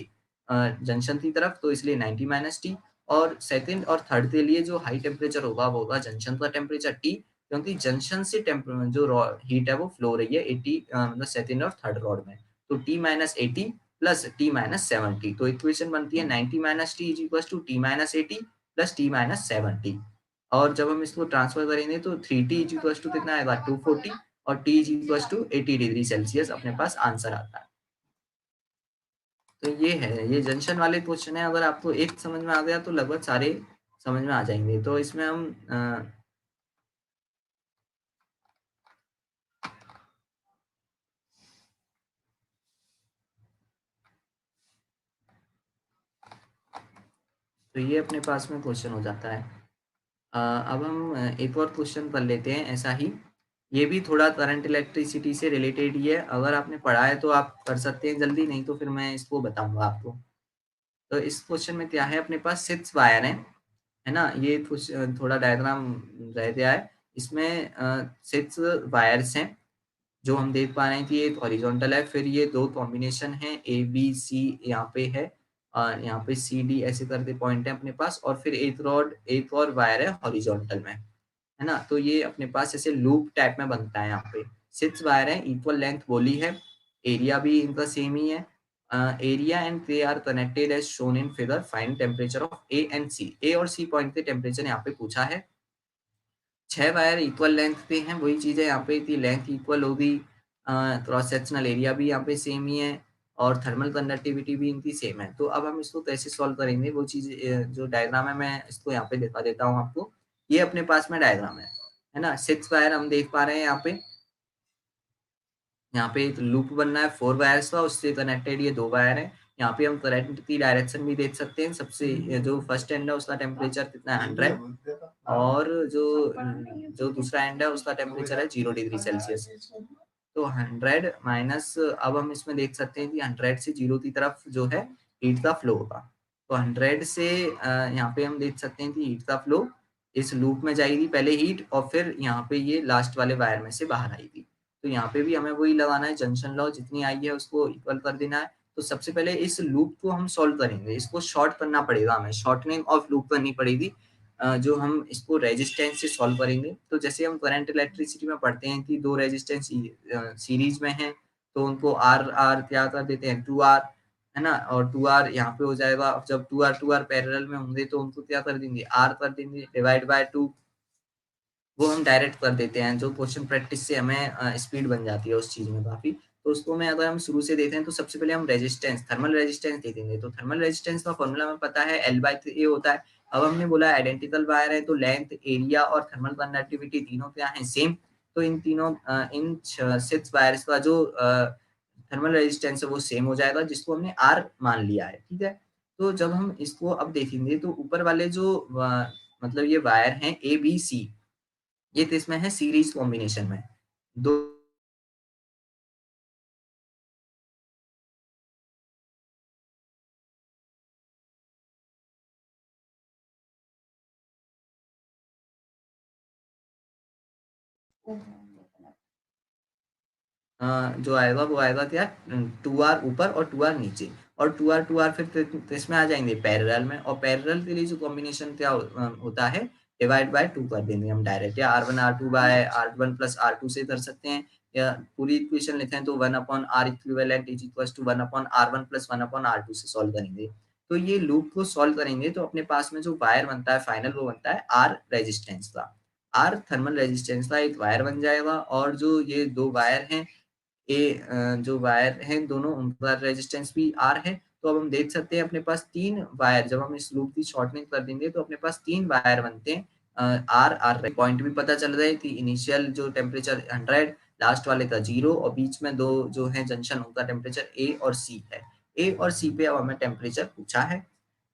जंक्शन की तरफ, तो इसलिए 90 माइनस टी। और सेकंड और थर्ड के लिए जो हाई टेम्परेचर होगा वो होगा जंक्शन का टेम्परेचर टी, क्योंकि जंक्शन से जो हीट है वो फ्लो हो रही है 80 मतलब सेकंड और थर्ड रॉड में। तो T minus 80 plus T minus 70। तो इक्वेशन बनती है 90 minus T is equal to T minus 80 plus T minus 70। और जब हम इसको ट्रांसफर करेंगे तो 3t इज इक्वल टू कितना आएगा 240, और t is equal to 80 degree Celsius अपने पास आंसर आता है। तो ये है, ये जंक्शन वाले क्वेश्चन है, अगर आपको एक समझ में आ गया तो लगभग सारे समझ में आ जाएंगे। तो इसमें हम तो ये अपने पास में क्वेश्चन हो जाता है। अब हम एक और क्वेश्चन कर लेते हैं ऐसा ही, ये भी थोड़ा करंट इलेक्ट्रिसिटी से रिलेटेड ही है, अगर आपने पढ़ा है तो आप कर सकते हैं जल्दी, नहीं तो फिर मैं इसको बताऊंगा आपको। तो इस क्वेश्चन में क्या है, अपने पास 6 वायर हैं है ना? ये कुछ थोड़ा डायग्राम रह गया है। इसमें 6 वायर्स हैं, जो हम देख पा रहे हैं कि एक हॉरिजॉन्टल है, फिर ये 2 कॉम्बिनेशन है ए, बी, सी यहाँ पे है। यहाँ पे सी, डी ऐसे करके पॉइंट है अपने पास और फिर एक और वायर है हॉरिजॉन्टल में, है ना? तो ये अपने पास ऐसे लूप टाइप में बनता है यहाँ पे। 6 वायर है, इक्वल लेंथ बोली है, एरिया भी इनका सेम ही है। Area and they are connected as shown in figure, find temperature of A and C. A और सी पॉइंट पे टेम्परेचर यहाँ पे पूछा है। 6 वायर इक्वल लेंथ पे हैं, वही चीज़ है यहाँ पे कि लेंथ इक्वल होगी, क्रॉस सेक्शनल एरिया भी यहाँ पे सेम ही है और थर्मल कंडक्टिविटी भी इनकी सेम है। तो अब हम इसको कैसे सॉल्व करेंगे, वो चीज़ जो डायग्राम है मैं इसको यहाँ पे दिखा देता हूँ आपको। ये अपने पास में डायग्राम है ना? 6 वायर हम देख पा रहे हैं यहाँ पे एक लूप बनना है 4 वायर्स का, उससे कनेक्टेड ये 2 वायर हैं। यहाँ पे हम करंट की डायरेक्शन भी देख सकते हैं। सबसे जो फर्स्ट एंड है उसका टेम्परेचर कितना है 100 और जो दूसरा एंड है उसका टेम्परेचर है 0 डिग्री सेल्सियस। तो 100 माइनस, अब हम इसमें देख सकते हैं कि 100 से 0 की तरफ जो है हीट का फ्लो होगा। तो 100 से यहाँ पे हम देख सकते हैं कि हीट का फ्लो इस लूप में जाएगी पहले हीट और फिर यहाँ पे ये लास्ट वाले वायर में से बाहर आएगी। तो यहाँ पे भी हमें वही लगाना है, जंक्शन लॉ जितनी आई है उसको इक्वल कर देना है। तो सबसे पहले इस लूप को हम सॉल्व करेंगे, इसको शॉर्ट करना पड़ेगा, हमें शॉर्टनिंग ऑफ लूप करनी पड़ेगी। जो हम इसको रेजिस्टेंस से सॉल्व करेंगे, तो जैसे हम करंट इलेक्ट्रिसिटी में पढ़ते हैं कि 2 रेजिस्टेंस सीरीज में हैं, तो उनको आर आर क्या कर देते हैं 2R, है ना? और 2R यहाँ पे हो जाएगा। अब जब 2R पैरेलल में होंगे तो उनको क्या कर देंगे, R कर देंगे डिवाइड बाय 2। वो हम डायरेक्ट कर देते हैं, जो क्वेश्चन प्रैक्टिस से हमें स्पीड बन जाती है उस चीज़ में काफ़ी। तो उसको मैं अगर हम शुरू से देखें तो सबसे पहले हम रेजिस्टेंस, थर्मल रेजिस्टेंस देखेंगे। तो थर्मल रेजिस्टेंस का फॉर्मूला हमें पता है L/A होता है। अब हमने बोला आइडेंटिकल वायर है तो लेंथ, एरिया और थर्मल कंडक्टिविटी तीनों क्या है सेम। तो इन तीनों इन 6 वायर्स का जो थर्मल रेजिस्टेंस है वो सेम हो जाएगा, जिसको हमने R मान लिया है, ठीक है? तो जब हम इसको अब देखेंगे तो ऊपर वाले जो मतलब ये वायर हैं ए, बी, सी, ये किसमें है सीरीज कॉम्बिनेशन में। दो जो आएगा वो आएगा क्या, 2R ऊपर और 2R नीचे, और 2R फिर इसमें आ जाएंगे पैरेलल में, और पैरेलल के लिए जो कॉम्बिनेशन क्या होता है डिवाइड बाय 2 कर देंगे हम डायरेक्ट, या R1 R2 bye R1 plus R2 से कर सकते हैं, या पूरी इक्वेशन लिखें तो 1 upon R equivalent is equal to 1 upon R1 plus 1 upon R2 से सॉल्व करेंगे। तो ये लूप को सॉल्व करेंगे तो अपने पास में जो वायर बनता है फाइनल वो बनता है R रेजिस्टेंस का। R थर्मल रेजिस्टेंस का एक वायर बन जाएगा, और जो ये 2 वायर हैं जो वायर हैं दोनों उनका रेजिस्टेंस भी R है। तो अब हम देख सकते हैं अपने पास 3 वायर, जब हम इस लूप की शॉर्टनिंग कर देंगे तो अपने पास 3 वायर बनते हैं। R पॉइंट भी पता चल रहा है कि इनिशियल जो टेम्परेचर 100, लास्ट वाले का 0 और बीच में 2 जो है जंक्शन उनका टेम्परेचर A और C है। A और C पे अब हमें टेम्परेचर पूछा है।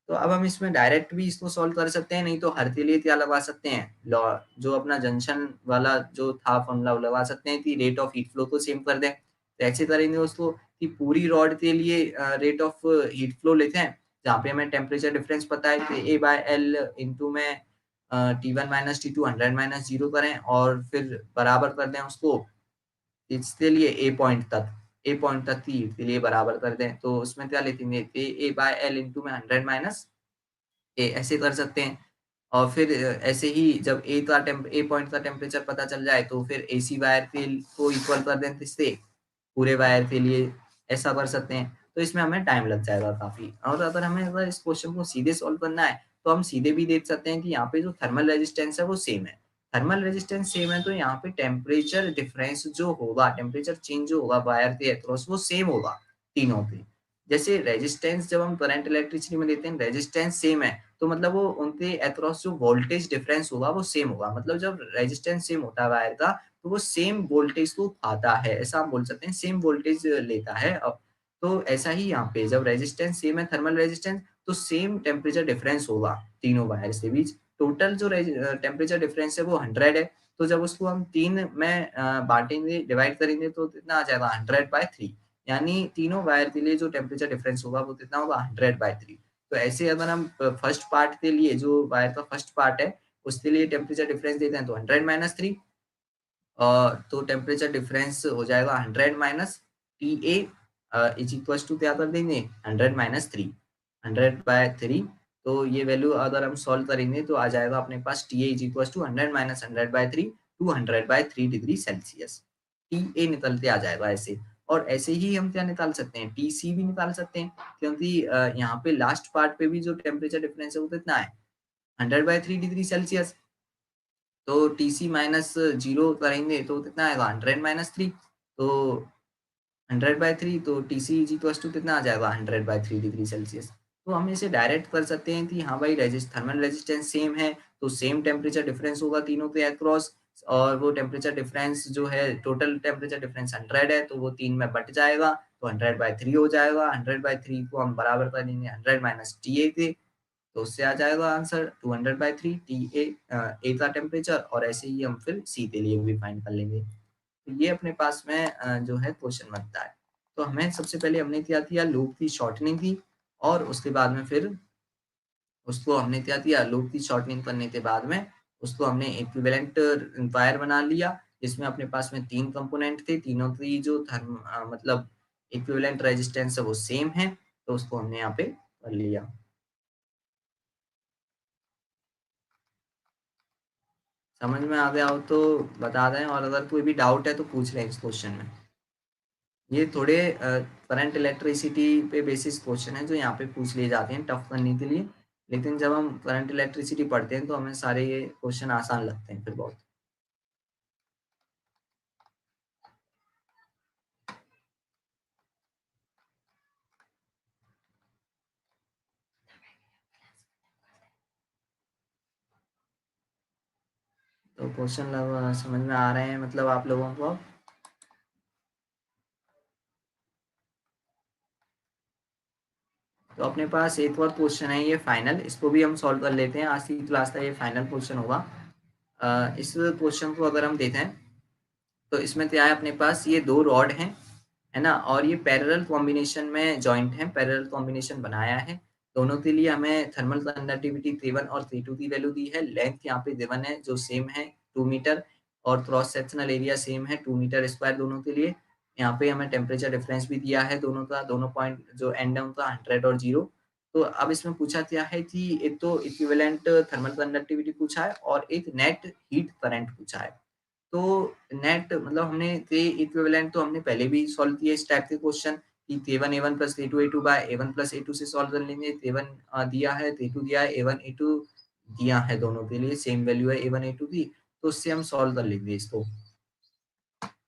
तो अब हम इसमें डायरेक्ट भी इसको सॉल्व कर सकते हैं, नहीं तो हर के लिए क्या लगा सकते हैं, लॉ जो अपना जंक्शन वाला जो था फॉर्मूला वो लगा सकते हैं कि रेट ऑफ हीट फ्लो को सेम कर दें। तो ऐसे करेंगे उसको कि पूरी रॉड के लिए रेट ऑफ हीट फ्लो लेते हैं, जहाँ पे हमें टेम्परेचर डिफरेंस पता है कि A/L इंटू में T1 माइनस T2 100 माइनस 0 करें और फिर बराबर कर दें उसको इसके लिए ए पॉइंट तक की हीट के लिए बराबर कर दें। तो उसमें क्या लिखेंगे A/L इंटू में 100 माइनस ए, ऐसे कर सकते हैं। और फिर ऐसे ही जब ए पॉइंट का टेम्परेचर पता चल जाए तो फिर एसी वायर के को इक्वल कर दें इससे पूरे वायर के लिए, ऐसा कर सकते हैं। तो इसमें हमें टाइम लग जाएगा काफ़ी, और अगर इस क्वेश्चन को सीधे सॉल्व करना है तो हम सीधे भी देख सकते हैं कि यहाँ पे जो थर्मल रेजिस्टेंस है वो सेम है। थर्मल रेजिस्टेंस सेम है तो यहाँ पे टेम्परेचर डिफरेंस जो होगा, टेम्परेचर चेंज जो होगा वायर के अक्रॉस वो सेम होगा तीनों पे। जैसे रेजिस्टेंस जब हम करंट इलेक्ट्रिसिटी में लेते हैं रेजिस्टेंस सेम है, तो मतलब वो उनके अक्रॉस जो वोल्टेज डिफरेंस होगा वो सेम होगा। मतलब जब रेजिस्टेंस सेम होता है वायर का तो वो सेम वोल्टेज को खाता है, ऐसा हम बोल सकते हैं, सेम वोल्टेज लेता है। अब तो ऐसा ही यहाँ पे जब रेजिस्टेंस सेम है थर्मल रेजिस्टेंस, तो सेम टेम्परेचर डिफरेंस होगा तीनों वायर के बीच। टोटल जो टेम्परेचर डिफरेंस है वो 100 है। तो जब उसको हम 3 में बांटेंगे, डिवाइड करेंगे तो कितना आ जाएगा 100/3, यानी तीनों वायर के लिए जो टेम्परेचर डिफरेंस होगा वो कितना होगा 100/3। तो ऐसे अगर हम फर्स्ट पार्ट के लिए जो वायर का फर्स्ट पार्ट है, उसके लिए टेम्परेचर डिफरेंस देते हैं तो 100 - 3 तो टेम्परेचर डिफरेंस हो जाएगा 100 minus TA is equal to क्या कर देंगे 100 - 3 100/3 तो ये वैल्यू अगर हम सॉल्व करेंगे तो आ जाएगा अपने पास TA is equal to 100 - 100/3 200/3 degree Celsius. TA निकल के आ जाएगा ऐसे और ऐसे ही हम क्या निकाल सकते हैं TC भी निकाल सकते हैं क्योंकि यहाँ पे लास्ट पार्ट पे भी जो टेम्परेचर डिफरेंस है वो कितना है 100/3 डिग्री सेल्सियस। तो टीसी माइनस जीरो करेंगे तो कितना आएगा 100 - 3 तो 100/3 तो टीसी इज इक्वल टू कितना आ जाएगा 100/3 डिग्री सेल्सियस। तो हम इसे डायरेक्ट कर सकते हैं कि हाँ भाई थर्मल रेजिस्टेंस सेम है तो सेम टेम्परेचर डिफरेंस होगा तीनों के अक्रॉस और वो टेम्परेचर डिफरेंस जो है टोटल टेम्परेचर डिफरेंस 100 है तो वो 3 में बट जाएगा तो 100/3 हो जाएगा। 100/3 को हम बराबर कर देंगे 100 माइनस टी ए के तो उससे आ जाएगा आंसर 200/3 टी ए का टेम्परेचर और ऐसे ही हम फिर सी के लिए भी फाइंड कर लेंगे। तो ये अपने पास में जो है क्वेश्चन बनता है। तो हमें सबसे पहले हमने क्या किया लूप की शॉर्टनिंग की और उसके बाद में फिर उसको हमने क्या किया लूप की शॉर्टनिंग करने के बाद में उसको हमने इक्विवेलेंट वायर बना लिया जिसमें अपने पास में 3 कंपोनेंट थे तीनों की जो मतलब इक्विवेलेंट रेजिस्टेंस है वो सेम है तो उसको हमने यहाँ पे कर लिया। समझ में आ गया हो तो बता दें और अगर कोई भी डाउट है तो पूछ लें इस क्वेश्चन में। ये थोड़े करंट इलेक्ट्रिसिटी पे बेसिस क्वेश्चन है जो यहाँ पे पूछ लिए जाते हैं टफ करने के लिए लेकिन जब हम करंट इलेक्ट्रिसिटी पढ़ते हैं तो हमें सारे ये क्वेश्चन आसान लगते हैं फिर बहुत। तो क्वेश्चन समझ में आ रहे हैं मतलब आप लोगों को अब? तो अपने पास एक और क्वेश्चन है ये फाइनल इसको भी हम सॉल्व कर लेते हैं आज की क्लास का ये फाइनल क्वेश्चन होगा। इस क्वेश्चन को अगर हम देखें तो इसमें क्या है अपने पास ये दो रॉड हैं है ना और ये पैरेलल कॉम्बिनेशन में जॉइंट है पैरेलल कॉम्बिनेशन बनाया है दोनों के लिए हमें थर्मल कंडक्टिविटी T1 और T2 की वैल्यू दी है लेंथ यहाँ पे गिवन है जो सेम है 2 मीटर और क्रॉस सेक्शनल एरिया सेम है 2 मीटर स्क्वायर दोनों के लिए। यहाँ पे हमें टेम्परेचर डिफरेंस भी दिया है दोनों का दोनों पॉइंट जो एंड है उनका 100 और 0। तो अब इसमें पूछा क्या है कि एक तो इक्विवेलेंट थर्मल कंडक्टिविटी पूछा है और एक नेट हीट करंट पूछा है। तो नेट मतलब हमने के इक्विवेलेंट तो हमने पहले भी सॉल्व किया इस टाइप के क्वेश्चन कि K1 A1 plus K2 A2 bye A1 plus A2 से सॉल्व कर लेंगे। K1 दिया है K2 दिया है A1 A2 दिया है दोनों के लिए सेम वैल्यू है A1 A2 की तो उससे हम सॉल्व कर लेंगे इसको।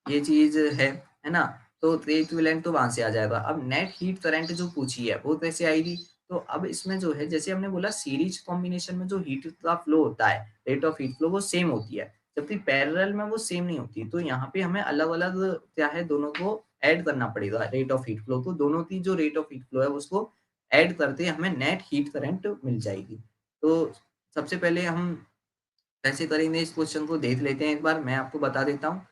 ये चीज है ना। तो इक्विवेलेंट तो वहां से आ जाएगा। अब नेट हीट करंट जो पूछी है वो कैसे आएगी तो अब इसमें जो है जैसे हमने बोला सीरीज कॉम्बिनेशन में जो हीट का फ्लो होता है रेट ऑफ हीट फ्लो वो सेम होती है जबकि पैरेलल में वो सेम नहीं होती। तो यहाँ पे हमें अलग अलग क्या है दोनों को ऐड करना पड़ेगा रेट ऑफ हीट फ्लो तो दोनों की जो रेट ऑफ हीट फ्लो है उसको ऐड करते हमें नेट हीट करंट मिल जाएगी। तो सबसे पहले हम कैसे करेंगे इस क्वेश्चन को देख लेते हैं एक बार मैं आपको बता देता हूँ।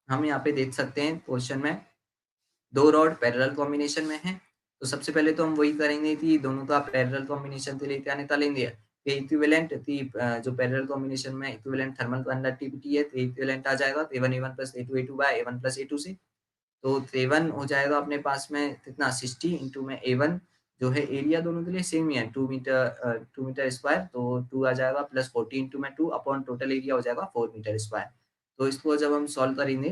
हम यहाँ पे देख सकते हैं क्वेश्चन में दो रॉड पैरेलल कॉम्बिनेशन में है तो सबसे पहले तो हम वही करेंगे कि दोनों का पैरेलल कॉम्बिनेशन के लिए क्या निकालेंगे कि इक्विवेलेंट थी जो पैरेलल कॉम्बिनेशन में इक्विवेलेंट थर्मल कंडक्टिविटी है तो इक्विवेलेंट आ जाएगा A1 A1 plus A2 A2 bye A1 plus A2 से। तो A1 हो जाएगा अपने पास में कितना 60 इंटू में A1 जो है एरिया दोनों के लिए सेम ही है 2 मीटर स्क्वायर तो 2 आ जाएगा प्लस 40 इंटू में 2 अपॉन टोटल एरिया हो जाएगा 4 मीटर स्क्वायर। तो इसको जब हम सॉल्व करेंगे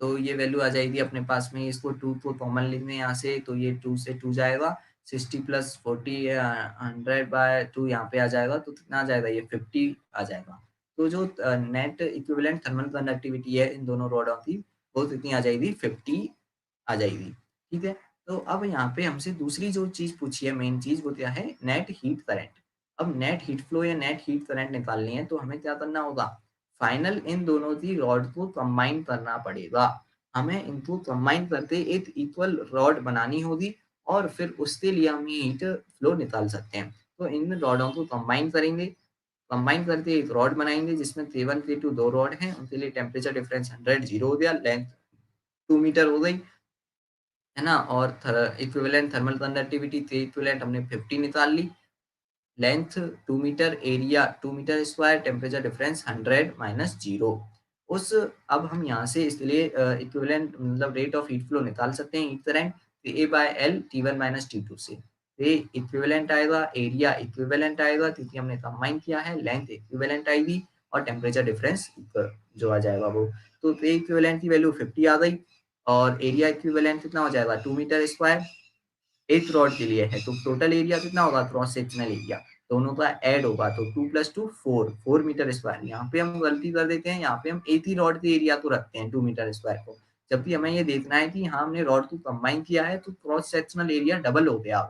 तो ये वैल्यू आ जाएगी अपने पास में इसको 2 को कॉमन लेंगे यहाँ से तो ये 2 से 2 जाएगा 60 प्लस 40 100/2 यहाँ पे आ जाएगा तो कितना आ जाएगा ये 50 आ जाएगा। तो जो नेट इक्विवेलेंट थर्मल कंडक्टिविटी है इन दोनों रॉडों की वो कितनी आ जाएगी 50 आ जाएगी। ठीक है। तो अब यहाँ पे हमसे दूसरी जो चीज पूछी है मेन चीज वो क्या है नेट हीट करंट। अब नेट हीट फ्लो या नेट हीट करंट निकालनी है तो हमें क्या करना होगा फाइनल इन दोनों की रॉड को कंबाइन करना पड़ेगा। हमें इनको कंबाइन करके एक इक्वल रॉड बनानी होगी और फिर उसके लिए हम हीट फ्लो निकाल सकते हैं। तो इन रॉडों को कंबाइन करेंगे कंबाइन करके एक रॉड बनाएंगे जिसमें K1 K2 दो रॉड हैं उनके लिए टेम्परेचर डिफरेंस 100 0 हो गया लेंथ 2 मीटर हो गई। है ना? और equivalent thermal conductivity, three equivalent हमने 50 निकाल ली। Length 2 metre, area 2 metre square, temperature difference 100 minus 0। उस अब हम यहाँ से इसलिए इक्विवेलेंट मतलब रेट ऑफ हीट फ्लो निकाल सकते हैं heat current A by L T1 minus T2 से। ये इक्विवेलेंट आएगा, एरिया इक्विवेलेंट आएगा क्योंकि हमने कंबाइन किया है, लेंथ इक्विवेलेंट आएगी और टेम्परेचर डिफरेंस जो आ जाएगा वो। तो ए इक्विवेलेंट की वैल्यू 50 आ गई और एरिया इक्विवेलेंट कितना हो जाएगा 2 मीटर स्क्वायर। एक रॉड के लिए है तो टोटल एरिया कितना होगा क्रॉस सेक्शनल एरिया दोनों का ऐड होगा तो 2 + 2 4 मीटर स्क्वायर। यहाँ पे हम गलती कर देते हैं, यहाँ पे हम एक ही रॉड के एरिया को रखते हैं 2 मीटर स्क्वायर को, जबकि हमें ये देखना है कि हाँ हमने रॉड को कंबाइन किया है तो क्रॉस सेक्शनल एरिया डबल हो गया।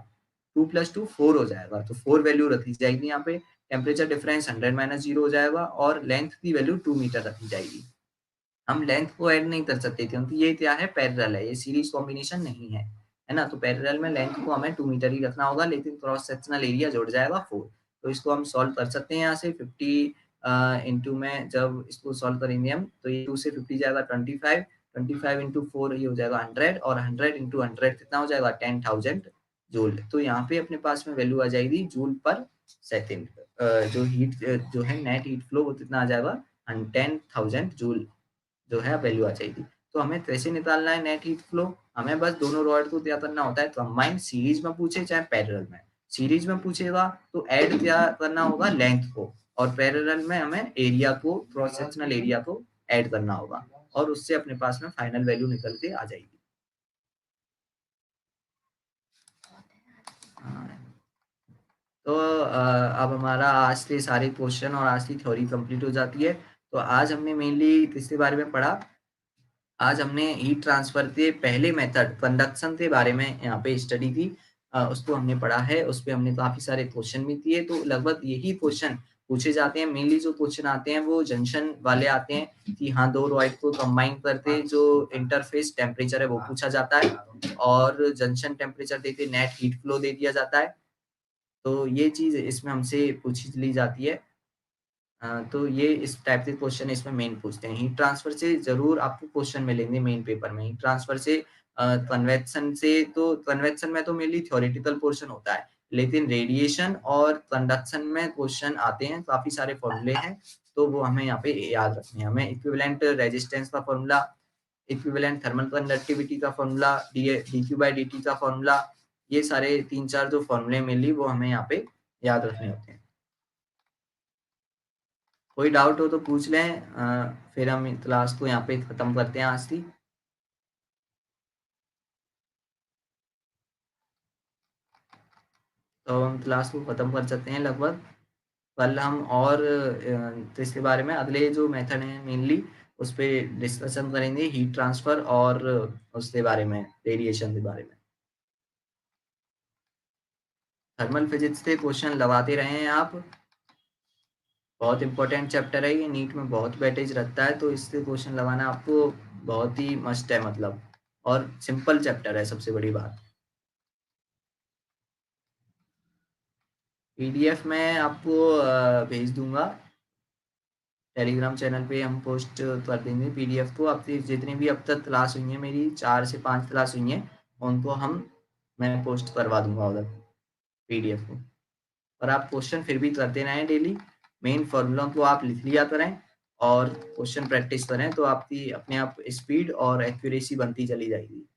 2 + 2 4 हो जाएगा तो 4 वैल्यू रखी जाएगी यहाँ पे। टेम्परेचर डिफरेंस 100 माइनस 0 हो जाएगा और लेंथ की वैल्यू 2 मीटर रखी जाएगी। हम लेंथ को ऐड नहीं कर सकते क्योंकि ये क्या है पैरेलल है, ये सीरीज कॉम्बिनेशन नहीं है ना? तो पैरेलल में लेंथ को हमें 2 मीटर ही रखना होगा लेकिन क्रॉस सेक्शनल एरिया जुड़ जाएगा 4। तो इसको हम सॉल्व कर सकते हैं यहाँ से 50 इंटू में जब इसको सॉल्व करेंगे हम तो ये 2 से 50 जाएगा 25, 25 इंटू 4 ये हो जाएगा 100 और 100 इंटू 100 कितना हो जाएगा 10,000 जूल। तो यहाँ पे अपने पास में वैल्यू आ जाएगी जूल पर सेकेंड। जो हीट जो है नेट हीट फ्लो वो कितना आ जाएगा 10,000 जूल जो है वैल्यू आ जाएगी। तो हमें कैसे निकालना है नेट हीट फ्लो, हमें बस दोनों रॉड को क्या करना होता है कंबाइन, सीरीज में पूछे चाहे पैरेलल में। सीरीज में पूछेगा तो ऐड क्या करना होगा लेंथ को और पैरेलल में हमें एरिया को क्रॉस सेक्शनल एरिया को ऐड करना होगा और उससे अपने पास में फाइनल वैल्यू निकल के आ जाएगी। हाँ, तो अब हमारा आज के सारे क्वेश्चन और आज की थ्योरी कंप्लीट हो जाती है। तो आज हमने मेनली किसके बारे में पढ़ा, आज हमने हीट ट्रांसफर के पहले मेथड कंडक्शन के बारे में यहाँ पे स्टडी की। उसको हमने पढ़ा है, उस पे हमने काफी सारे क्वेश्चन भी किए। तो लगभग यही क्वेश्चन पूछे जाते हैं। मेनली जो क्वेश्चन आते हैं वो जंक्शन वाले आते हैं कि हाँ दो रॉड को कंबाइन करके जो इंटरफेस टेम्परेचर है वो पूछा जाता है और जंक्शन टेम्परेचर देके नेट हीट फ्लो दे दिया जाता है। तो ये चीज इसमें हमसे पूछी ली जाती है। तो ये इस टाइप के क्वेश्चन इसमें मेन पूछते हैं। हीट ट्रांसफर से ज़रूर आपको क्वेश्चन मिलेंगे मेन पेपर में। हीट ट्रांसफर से कन्वेक्शन से तो कन्वेक्शन में तो मेनली थ्योरेटिकल पोर्शन होता है, लेकिन रेडिएशन और कंडक्शन में क्वेश्चन आते हैं, काफ़ी सारे फॉर्मूले हैं, तो वो हमें यहाँ पे याद रखने हैं। हमें इक्विवेलेंट रेजिस्टेंस का फॉर्मूला, इक्विवेलेंट थर्मल कंडक्टिविटी का फॉर्मूला, dQ/dt का फॉर्मूला, ये सारे 3-4 जो फॉर्मूले मेनली वो हमें यहाँ पे याद रखने होते हैं। कोई डाउट हो तो पूछ लें, फिर हम क्लास को यहाँ पे खत्म करते हैं आज की। तो हम क्लास को खत्म कर सकते हैं लगभग। कल हम और तो इसके बारे में अगले जो मेथड है मेनली उस पे डिस्कशन करेंगे, हीट ट्रांसफर और उसके बारे में, रेडिएशन के बारे में। थर्मल फिजिक्स के क्वेश्चन लगाते रहे हैं आप, बहुत इंपॉर्टेंट चैप्टर है ये, नीट में बहुत वेटेज रखता है, तो इससे क्वेश्चन लगाना आपको बहुत ही मस्ट है मतलब, और सिंपल चैप्टर है सबसे बड़ी बात। पीडीएफ में आपको भेज दूंगा, टेलीग्राम चैनल पे हम पोस्ट कर देंगे पीडीएफ को। आपकी जितनी भी अब तक क्लास हुई है, मेरी 4 से 5 क्लास हुई हैं, उनको मैं पोस्ट करवा दूंगा उधर पीडीएफ को। और आप क्वेश्चन फिर भी करते रहें डेली, मेन फॉर्मूला को आप लिख लिया करें और क्वेश्चन प्रैक्टिस करें तो आपकी अपने आप स्पीड और एक्यूरेसी बनती चली जाएगी।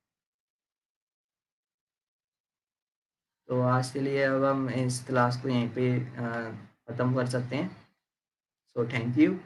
तो आज के लिए अब हम इस क्लास को यहीं पे ख़त्म कर सकते हैं। So thank you.